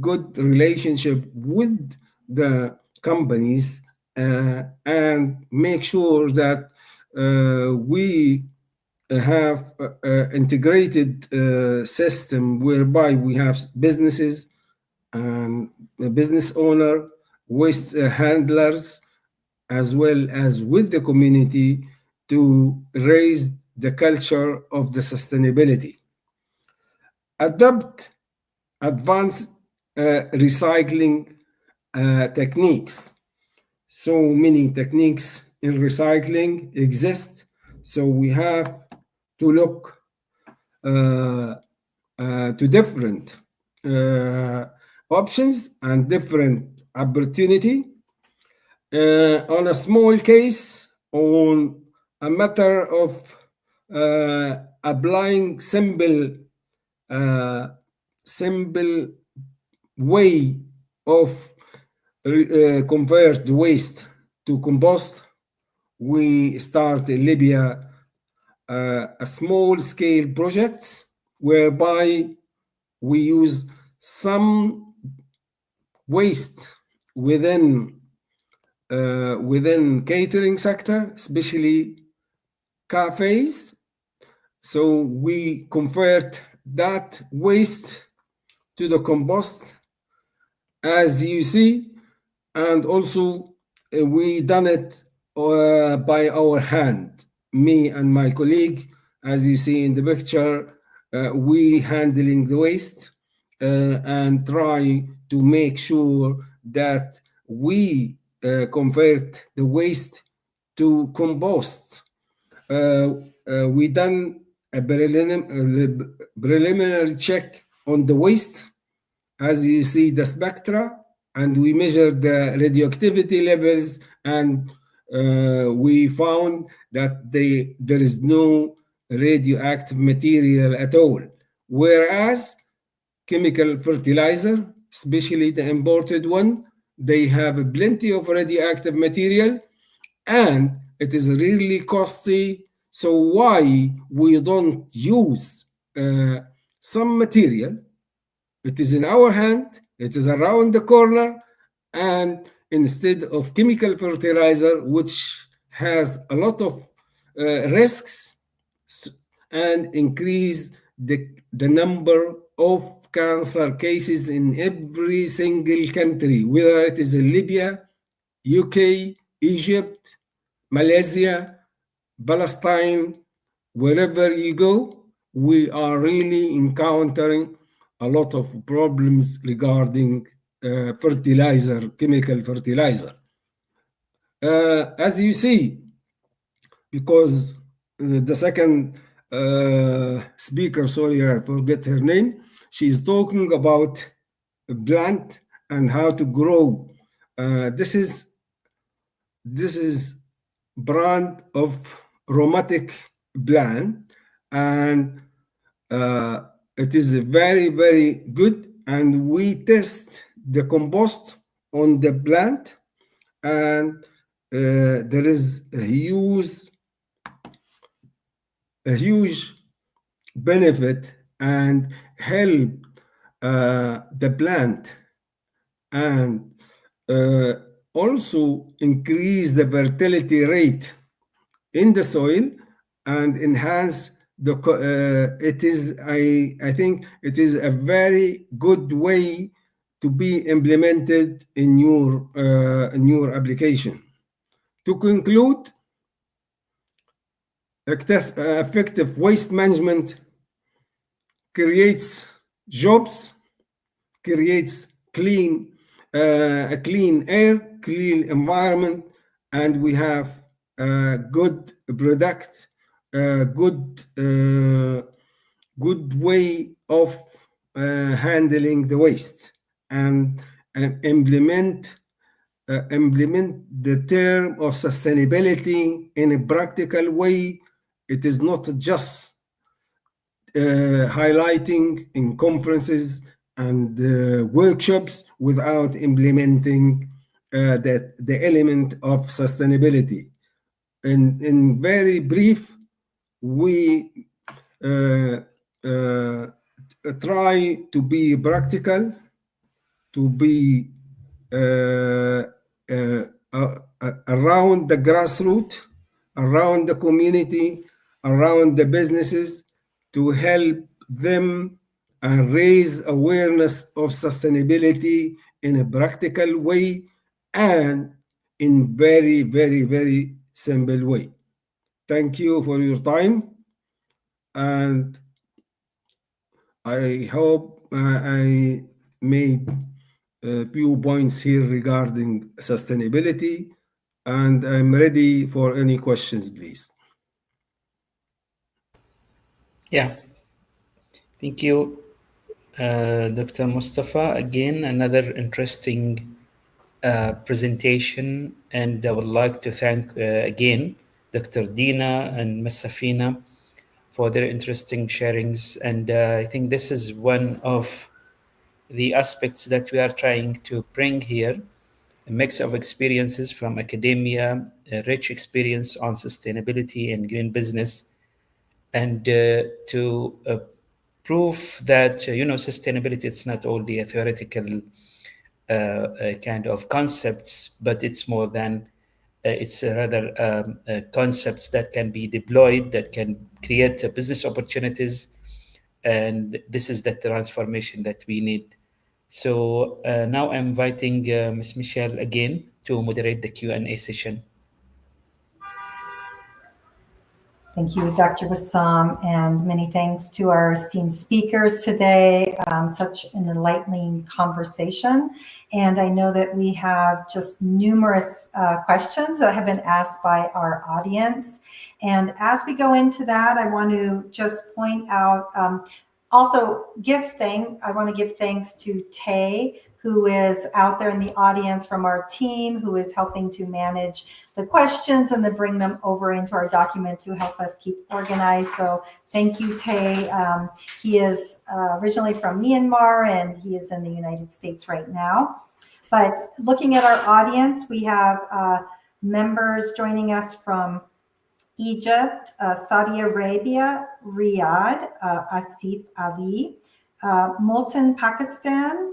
good relationship with the companies and make sure that we have integrated system whereby we have businesses and business owner, waste handlers, as well as with the community to raise the culture of the sustainability. Adopt advanced recycling techniques. So many techniques in recycling exist. So we have to look to different options and different opportunity. On a small case, on a matter of applying simple way of convert waste to compost, we start in Libya a small scale project whereby we use some waste within catering sector, especially cafes. So we convert that waste to the compost, as you see, and also we done it by our hand, me and my colleague. As you see in the picture, we handling the waste and try to make sure that we convert the waste to compost. We done a preliminary check on the waste, as you see the spectra, and we measured the radioactivity levels, and we found that there is no radioactive material at all. Whereas chemical fertilizer, especially the imported one, they have plenty of radioactive material, and it is really costly. So why we don't use some material? It is in our hand, it is around the corner, and instead of chemical fertilizer, which has a lot of risks and increase the number of cancer cases in every single country, whether it is in Libya, UK, Egypt, Malaysia, Palestine, wherever you go, we are really encountering a lot of problems regarding fertilizer, chemical fertilizer. As you see, because the second speaker, sorry, I forget her name, she is talking about a plant and how to grow. This is brand of aromatic plant, and it is very, very good. And we test the compost on the plant, and there is a huge benefit and help the plant, and also increase the fertility rate in the soil and enhance the it is I think it is a very good way to be implemented in your application. To conclude, effective waste management creates jobs, creates clean air, clean environment, and we have a good product, good way of handling the waste, and implement the term of sustainability in a practical way. It is not just highlighting in conferences and workshops without implementing the element of sustainability. In very brief, we try to be practical, to be around the grassroots, around the community, around the businesses, to help them and raise awareness of sustainability in a practical way and in very, very, very simple way. Thank you for your time, and I hope I made a few points here regarding sustainability, and I'm ready for any questions, please. Yeah. Thank you, Dr. Mustafa. Again, another interesting presentation, and I would like to thank again Dr. Dina and Ms. Safina for their interesting sharings. And I think this is one of the aspects that we are trying to bring here, a mix of experiences from academia, a rich experience on sustainability and green business, and to prove that sustainability, it's not only a theoretical kind of concepts, but it's more than it's rather concepts that can be deployed, that can create business opportunities, and this is the transformation that we need. So now I'm inviting Ms. Michelle again to moderate the Q&A session. Thank you, Dr. Wissam, and many thanks to our esteemed speakers today. Such an enlightening conversation. And I know that we have just numerous questions that have been asked by our audience. And as we go into that, I want to just point out, also I want to give thanks to Tay, who is out there in the audience from our team, who is helping to manage the questions and then bring them over into our document to help us keep organized. So thank you, Tay. He is originally from Myanmar, and he is in the United States right now. But looking at our audience, we have members joining us from Egypt, Saudi Arabia, Riyadh, Asif Ali, Multan, Pakistan,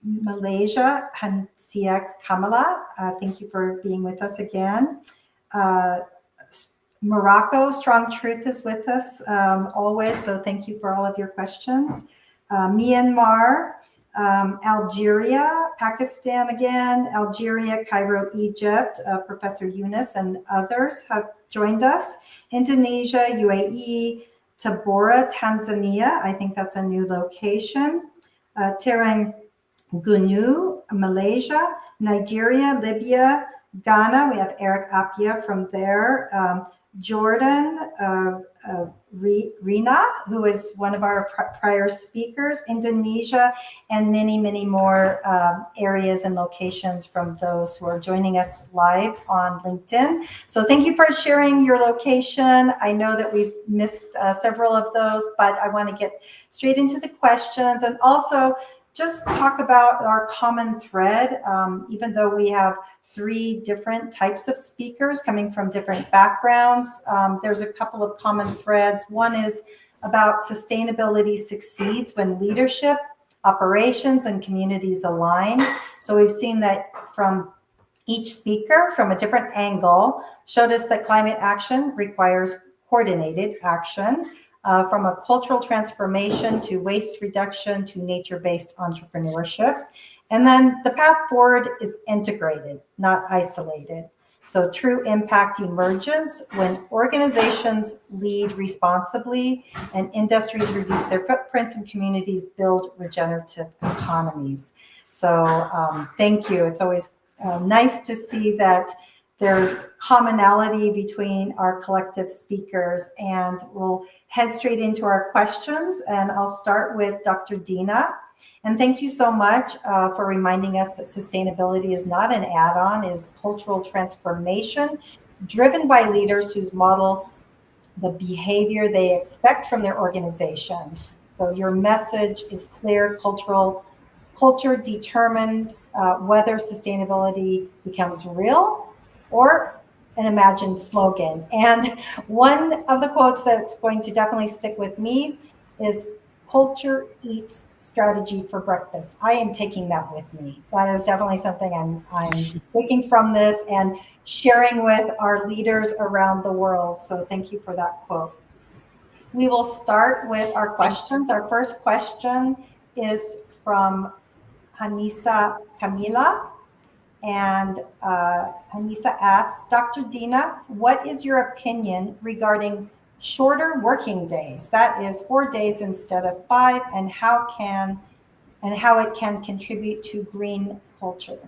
Malaysia, Hansia Kamala. Thank you for being with us again. Morocco, Strong Truth is with us always, so thank you for all of your questions. Myanmar, Algeria, Pakistan again, Algeria, Cairo, Egypt, Professor Yunus and others have joined us. Indonesia, UAE, Tabora, Tanzania, I think that's a new location. Terengganu, Malaysia, Nigeria, Libya, Ghana, we have Eric Apia from there. Jordan, Rina, who is one of our prior speakers, Indonesia, and many, many more areas and locations from those who are joining us live on LinkedIn. So thank you for sharing your location. I know that we've missed several of those, but I want to get straight into the questions and also just talk about our common thread, even though we have 3 different types of speakers coming from different backgrounds. There's a couple of common threads. One is about sustainability succeeds when leadership, operations, and communities align. So we've seen that from each speaker from a different angle showed us that climate action requires coordinated action. From a cultural transformation to waste reduction to nature-based entrepreneurship. And then the path forward is integrated, not isolated. So true impact emerges when organizations lead responsibly and industries reduce their footprints and communities build regenerative economies. So thank you. It's always nice to see that there's commonality between our collective speakers, and we'll head straight into our questions. And I'll start with Dr. Dina. And thank you so much for reminding us that sustainability is not an add-on, is cultural transformation driven by leaders whose model the behavior they expect from their organizations. So your message is clear. Culture determines whether sustainability becomes real or an imagined slogan. And one of the quotes that's going to definitely stick with me is culture eats strategy for breakfast. I am taking that with me. That is definitely something I'm taking from this and sharing with our leaders around the world. So thank you for that quote. We will start with our questions. Our first question is from Hanisa Camila. And Hanisa asks, Dr. Dina, what is your opinion regarding shorter working days? That is 4 days instead of 5, and how it can contribute to green culture?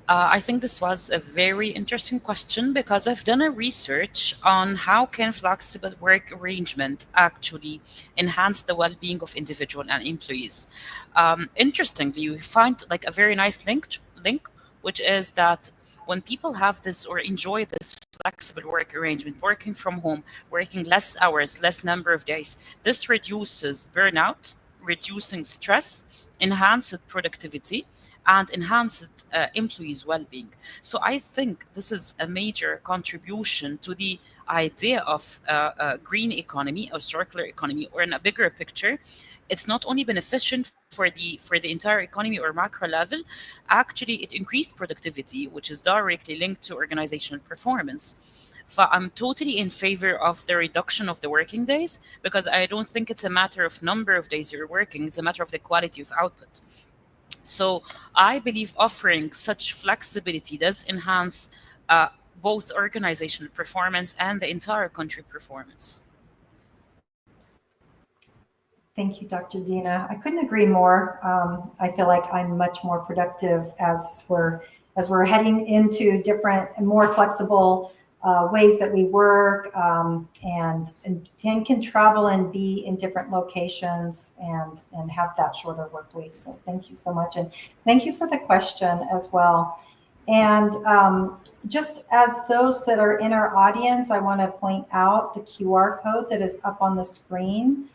I think this was a very interesting question because I've done a research on how can flexible work arrangement actually enhance the well-being of individual and employees. Interestingly, you find like a very nice link, which is that when people have this or enjoy this flexible work arrangement, working from home, working less hours, less number of days, this reduces burnout, reducing stress, enhanced productivity, and enhanced employees' well-being. So I think this is a major contribution to the idea of a green economy or circular economy, or in a bigger picture. It's not only beneficial for the entire economy or macro level, actually it increased productivity, which is directly linked to organizational performance. So I'm totally in favor of the reduction of the working days, because I don't think it's a matter of number of days you're working, it's a matter of the quality of output. So I believe offering such flexibility does enhance both organizational performance and the entire country performance. Thank you, Dr. Dina. I couldn't agree more. I feel like I'm much more productive as we're heading into different and more flexible ways that we work, and can travel and be in different locations and have that shorter work week. So thank you so much. And thank you for the question as well. And just as those that are in our audience, I want to point out the QR code that is up on the screen.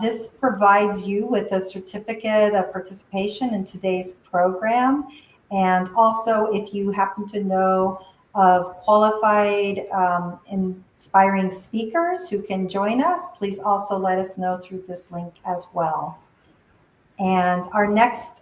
This provides you with a certificate of participation in today's program. And also, if you happen to know of qualified, inspiring speakers who can join us, please also let us know through this link as well. And our next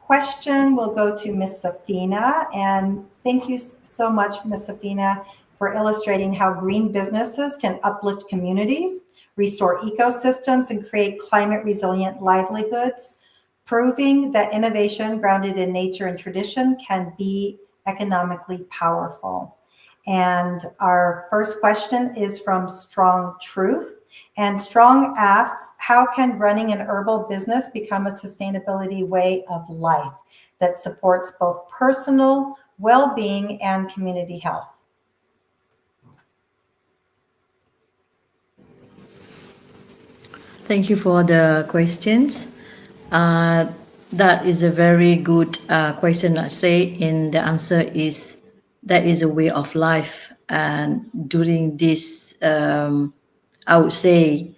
question will go to Ms. Safina. And thank you so much, Ms. Safina, for illustrating how green businesses can uplift communities, restore ecosystems, and create climate-resilient livelihoods, proving that innovation grounded in nature and tradition can be economically powerful. And our first question is from Strong Truth. And Strong asks, how can running an herbal business become a sustainability way of life that supports both personal well-being and community health? Thank you for the questions. That is a very good question, I say, and the answer is that is a way of life. And during this, I would say,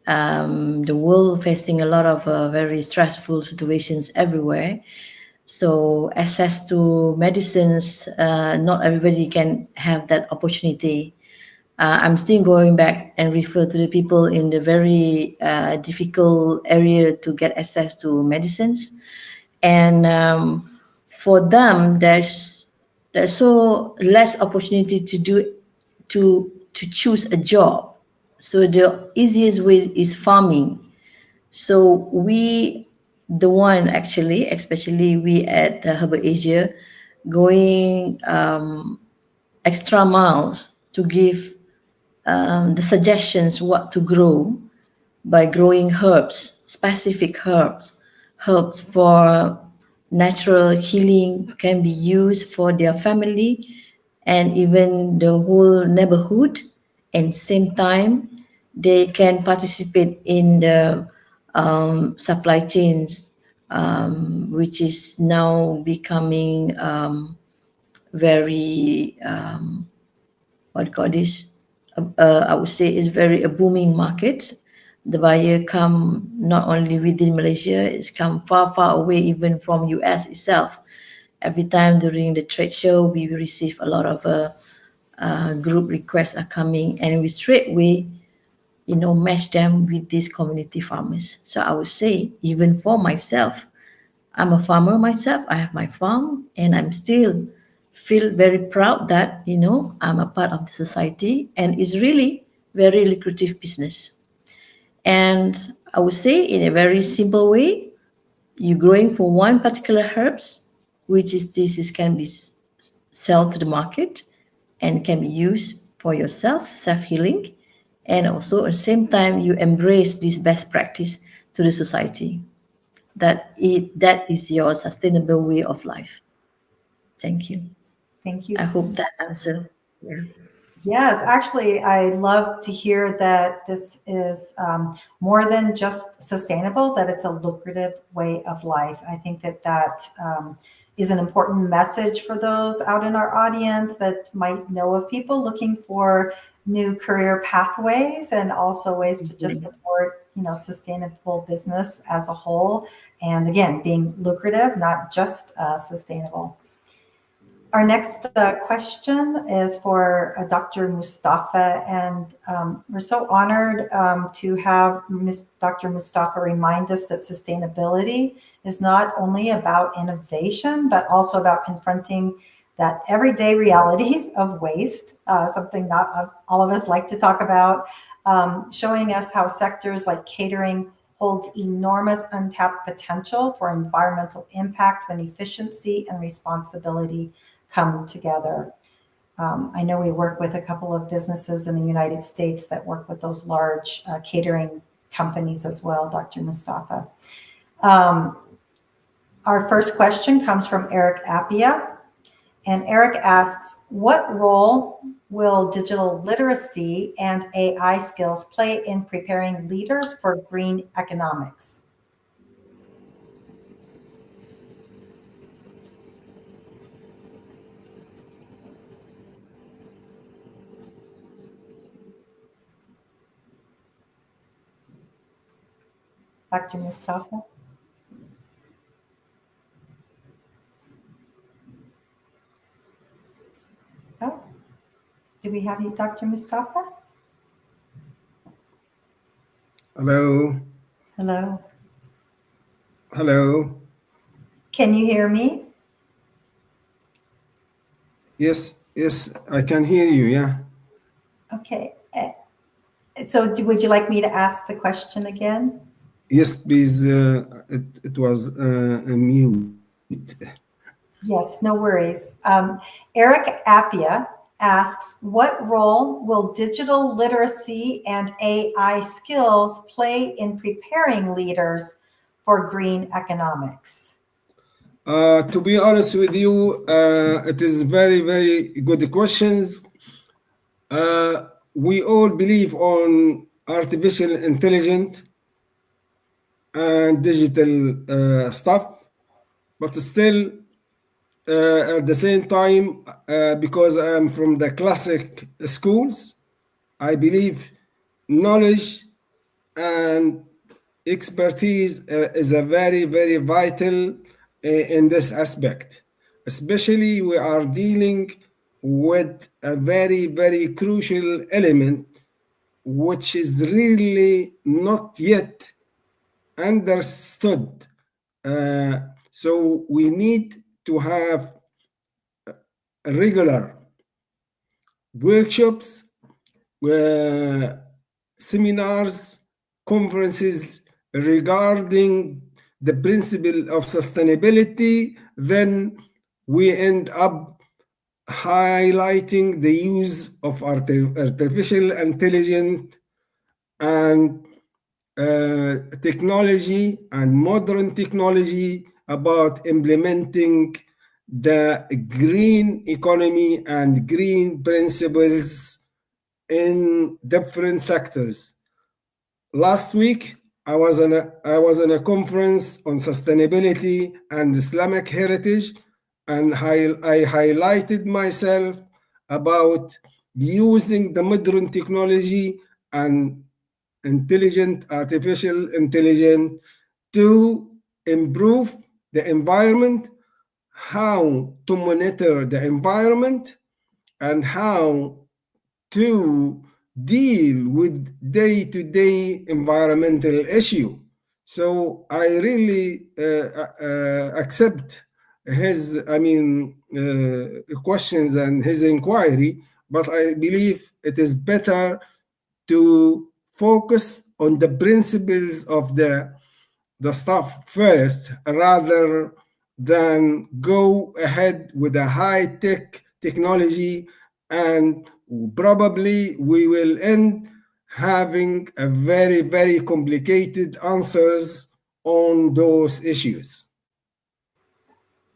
the world facing a lot of very stressful situations everywhere. So access to medicines, not everybody can have that opportunity. I'm still going back and refer to the people in the very difficult area to get access to medicines. And for them, there's so less opportunity to choose a job. So the easiest way is farming. So we, the one actually, especially we at Herbal Asia, going extra miles to give the suggestions what to grow by growing herbs, specific herbs for natural healing can be used for their family and even the whole neighborhood. And same time, they can participate in the supply chains, which is now becoming very what do you call this? I would say is very a booming market. The buyer come not only within Malaysia, it's come far, far away, even from US itself. Every time during the trade show, we receive a lot of group requests are coming, and we straight away, match them with these community farmers. So I would say, even for myself, I'm a farmer myself. I have my farm, and I'm still feel very proud that I'm a part of the society, and it's really very lucrative business. And I would say, in a very simple way, you're growing for one particular herbs, which is can be sold to the market and can be used for yourself, self-healing, and also at the same time you embrace this best practice to the society. That is your sustainable way of life. Thank you. Thank you. I hope that answered. Yeah. Yes, actually, I love to hear that this is more than just sustainable, that it's a lucrative way of life. I think that is an important message for those out in our audience that might know of people looking for new career pathways and also ways to just support, sustainable business as a whole. And again, being lucrative, not just sustainable. Our next question is for Dr. Mustafa, and we're so honored to have Dr. Mustafa remind us that sustainability is not only about innovation, but also about confronting that everyday realities of waste, something not all of us like to talk about, showing us how sectors like catering hold enormous untapped potential for environmental impact when efficiency and responsibility come together. I know we work with a couple of businesses in the United States that work with those large catering companies as well, Dr. Mustafa. Our first question comes from Eric Appia. And Eric asks, what role will digital literacy and AI skills play in preparing leaders for green economics? Dr. Mustafa? Oh, do we have you, Dr. Mustafa? Hello. Hello. Hello. Can you hear me? Yes, I can hear you. Yeah. Okay. So would you like me to ask the question again? Yes, please. It was mute. Yes, no worries. Eric Appia asks, what role will digital literacy and AI skills play in preparing leaders for green economics? To be honest with you, it is very, very good questions. We all believe on artificial intelligence and digital stuff, but still, at the same time, because I am from the classic schools, I believe knowledge and expertise is a very, very vital in this aspect. Especially, we are dealing with a very, very crucial element, which is really not yet understood. So we need to have regular workshops, seminars, conferences regarding the principle of sustainability. Then we end up highlighting the use of artificial intelligence and technology and modern technology about implementing the green economy and green principles in different sectors. Last week, I was in a conference on sustainability and Islamic heritage, and I highlighted myself about using the modern technology and artificial intelligence to improve the environment, how to monitor the environment, and how to deal with day-to-day environmental issue. So I really accept his, questions and his inquiry, but I believe it is better to focus on the principles of the stuff first rather than go ahead with a high-tech technology, and probably we will end having a very, very complicated answers on those issues.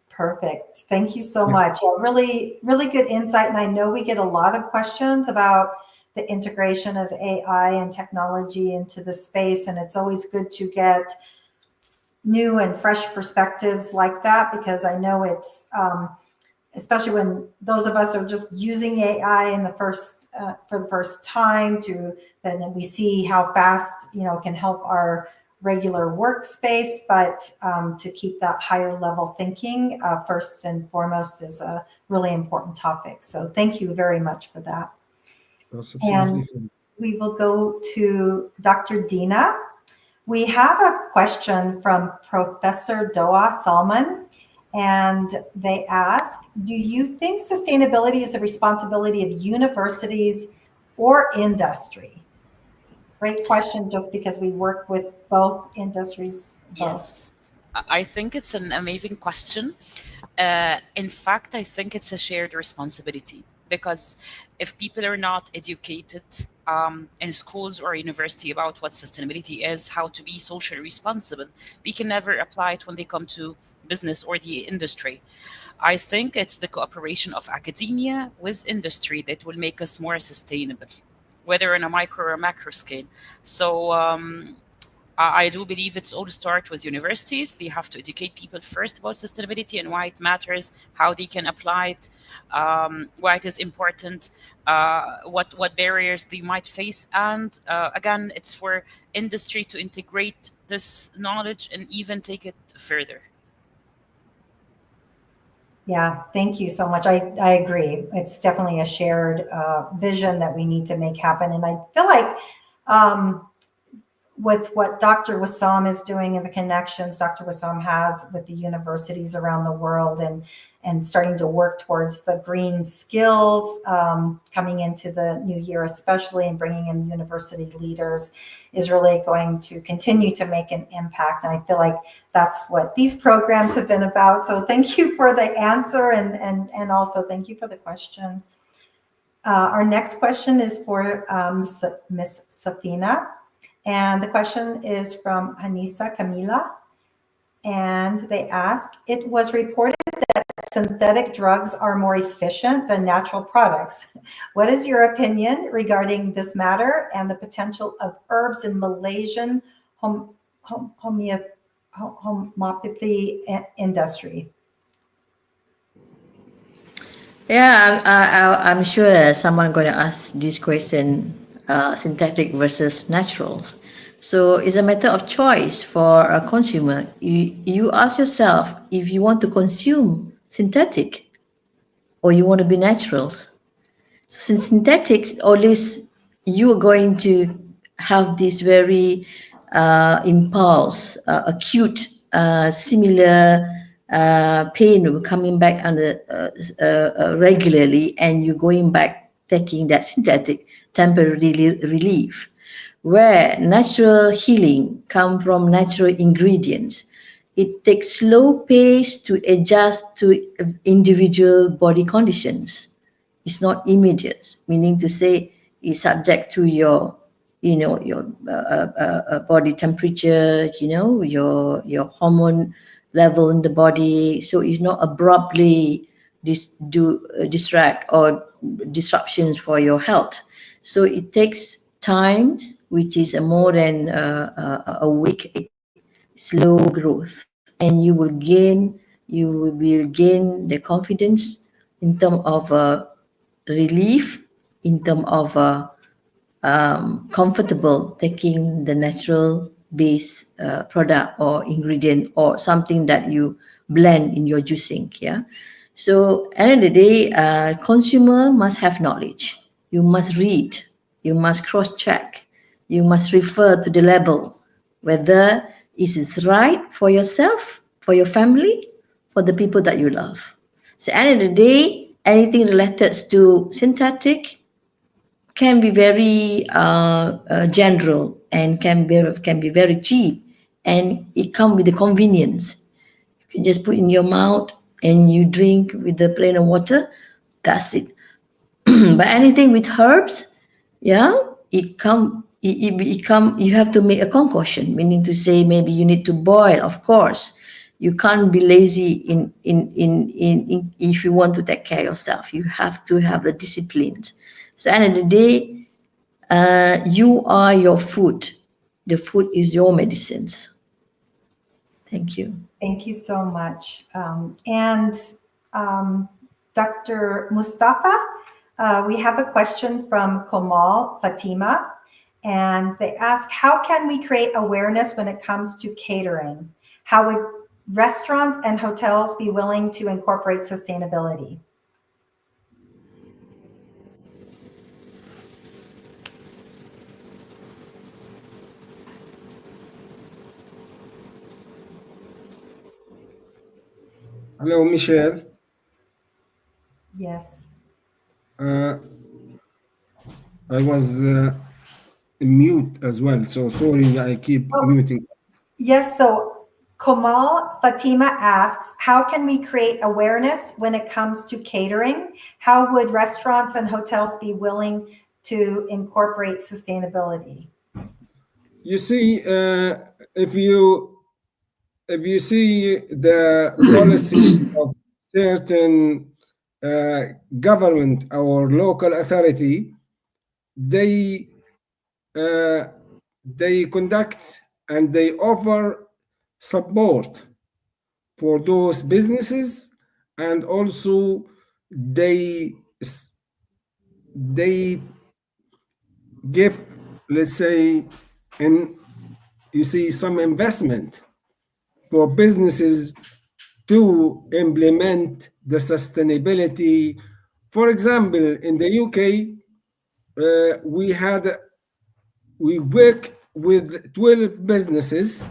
Perfect. Thank you so much. Yeah, really, really good insight. And I know we get a lot of questions about the integration of AI and technology into the space. And it's always good to get new and fresh perspectives like that, because I know it's, especially when those of us are just using AI in the first, for the first time, then we see how fast, it can help our regular workspace, but to keep that higher level thinking first and foremost is a really important topic. So thank you very much for that. And we will go to Dr. Dina. We have a question from Professor Doa Salman, and they ask, do you think sustainability is the responsibility of universities or industry? Great question, just because we work with both industries. Yes, I think it's an amazing question. In fact, I think it's a shared responsibility, because if people are not educated in schools or university about what sustainability is, how to be socially responsible, they can never apply it when they come to business or the industry. I think it's the cooperation of academia with industry that will make us more sustainable, whether on a micro or macro scale. So I do believe it's all start with universities. They have to educate people first about sustainability and why it matters, how they can apply it, why it is important, what barriers they might face. And again, it's for industry to integrate this knowledge and even take it further. Yeah, thank you so much. I agree. It's definitely a shared vision that we need to make happen. And I feel like with what Dr. Wissam is doing and the connections Dr. Wissam has with the universities around the world, and starting to work towards the green skills coming into the new year, especially, and bringing in university leaders, is really going to continue to make an impact. And I feel like that's what these programs have been about. So thank you for the answer, and also thank you for the question. Our next question is for Ms. Safina. And the question is from Hanisa Kamila. And they ask, it was reported that synthetic drugs are more efficient than natural products. What is your opinion regarding this matter and the potential of herbs in Malaysian homeopathy industry? Yeah, I'm sure someone going to ask this question, synthetic versus naturals. So it's a matter of choice for a consumer. You ask yourself if you want to consume synthetic or you want to be naturals. So since synthetics, always you are going to have this very impulse, acute, similar pain coming back regularly, and you're going back taking that synthetic temporary relief. Where natural healing come from natural ingredients, it takes slow pace to adjust to individual body conditions. It's not immediate, meaning to say it's subject to your, your body temperature, your hormone level in the body. So it's not abruptly distract or disruptions for your health. So it takes times, which is a more than a week, slow growth, and you will gain the confidence in terms of relief, in terms of comfortable taking the natural base product or ingredient or something that you blend in your juicing. Yeah. So end of the day, consumer must have knowledge. You must read. You must cross-check. You must refer to the label, whether it is right for yourself, for your family, for the people that you love. So at the end of the day, anything related to synthetic can be very general and can be very cheap, and it comes with the convenience. You can just put in your mouth and you drink with the plain water. That's it. But anything with herbs, yeah, you have to make a concoction, meaning to say maybe you need to boil. Of course, you can't be lazy in if you want to take care of yourself. You have to have the discipline. So at the end of the day, you are your food. The food is your medicines. Thank you. Thank you so much. Dr. Mustafa, we have a question from Komal Fatima, and they ask, how can we create awareness when it comes to catering? How would restaurants and hotels be willing to incorporate sustainability? Hello, Michelle. Yes. I was mute as well, so sorry, I keep muting. Yes, so Komal Fatima asks, how can we create awareness when it comes to catering? How would restaurants and hotels be willing to incorporate sustainability? You see, if you see the policy of certain government or local authority, they conduct and they offer support for those businesses, and also they give, let's say, you see some investment for businesses to implement the sustainability. For example, in the UK, we worked with 12 businesses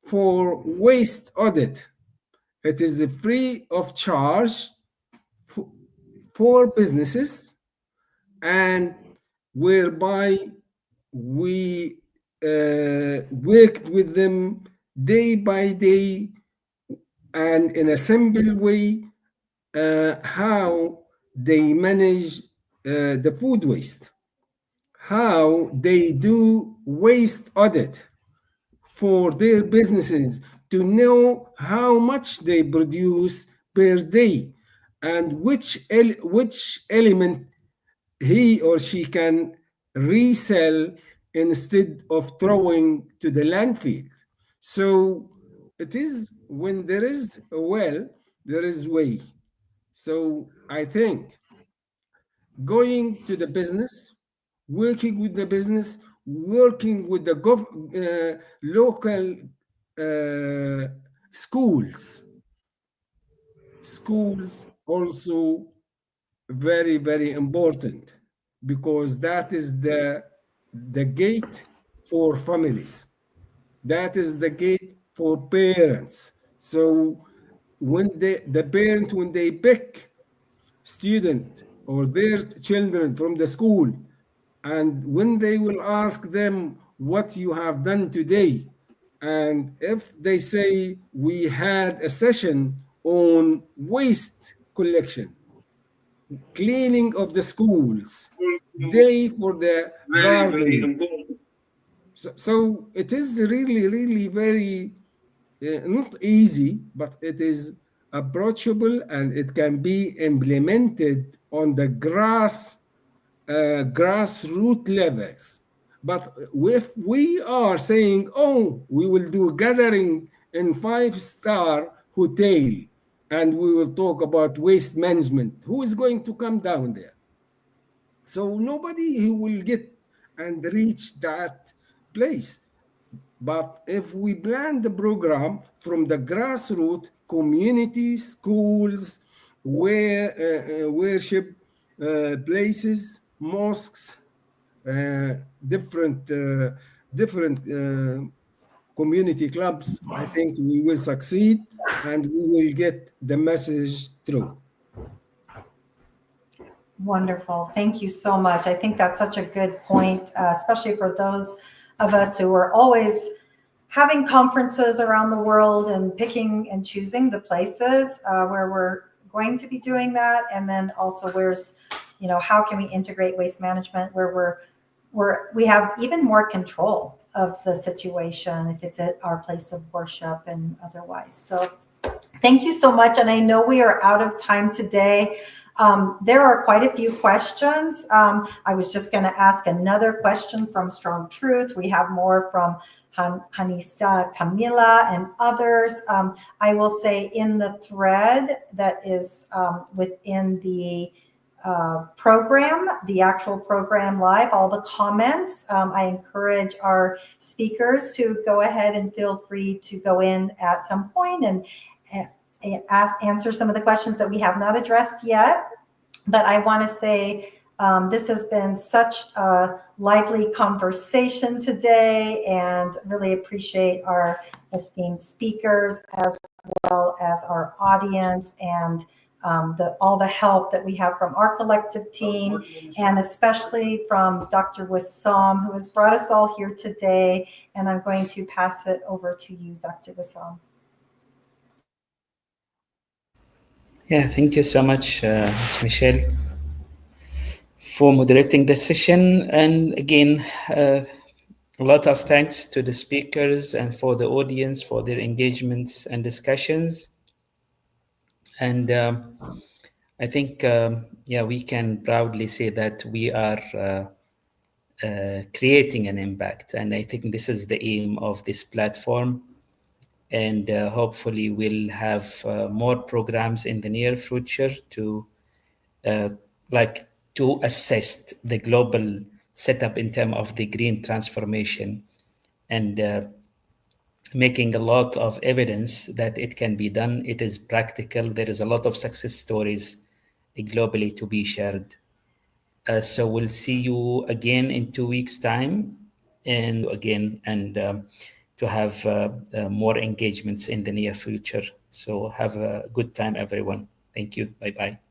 for waste audit. It is free of charge for businesses, and whereby we worked with them day by day and in a simple way how they manage the food waste, how they do waste audit for their businesses to know how much they produce per day and which element he or she can resell instead of throwing to the landfill. So it is when there is a well, there is way. So I think going to the business, working with the business, working with the local schools. Schools also very, very important because that is the gate for families. That is the gate for parents. So when the parent, when they pick student or their children from the school, and when they will ask them what you have done today, and if they say we had a session on waste collection, cleaning of the schools, day for the garden. So it is really, really very not easy, but it is approachable and it can be implemented on the grassroots levels. But if we are saying, oh, we will do gathering in 5-star hotel and we will talk about waste management, who is going to come down there? So nobody who will get and reach that place. But if we plan the program from the grassroots, community, schools, worship places, mosques, different community clubs, I think we will succeed and we will get the message through. Wonderful. Thank you so much. I think that's such a good point, especially for those of us who are always having conferences around the world and picking and choosing the places where we're going to be doing that. And then also where's, how can we integrate waste management where we have even more control of the situation if it's at our place of worship and otherwise. So thank you so much. And I know we are out of time today. There are quite a few questions. I was just going to ask another question from Strong Truth. We have more from Hanisa, Camila, and others. I will say in the thread that is within the program, the actual program live, all the comments, I encourage our speakers to go ahead and feel free to go in at some point and answer some of the questions that we have not addressed yet. But I want to say this has been such a lively conversation today, and really appreciate our esteemed speakers as well as our audience and all the help that we have from our collective team, and especially from Dr. Wissam, who has brought us all here today. And I'm going to pass it over to you, Dr. Wissam. Yeah, thank you so much, Ms. Michelle, for moderating the session. And again, a lot of thanks to the speakers and for the audience for their engagements and discussions. And I think, we can proudly say that we are creating an impact. And I think this is the aim of this platform. And hopefully we'll have more programs in the near future to assess the global setup in terms of the green transformation and making a lot of evidence that it can be done. It is practical. There is a lot of success stories globally to be shared. So we'll see you again in 2 weeks' time. and again, and to have more engagements in the near future. So have a good time, everyone. Thank you. Bye-bye.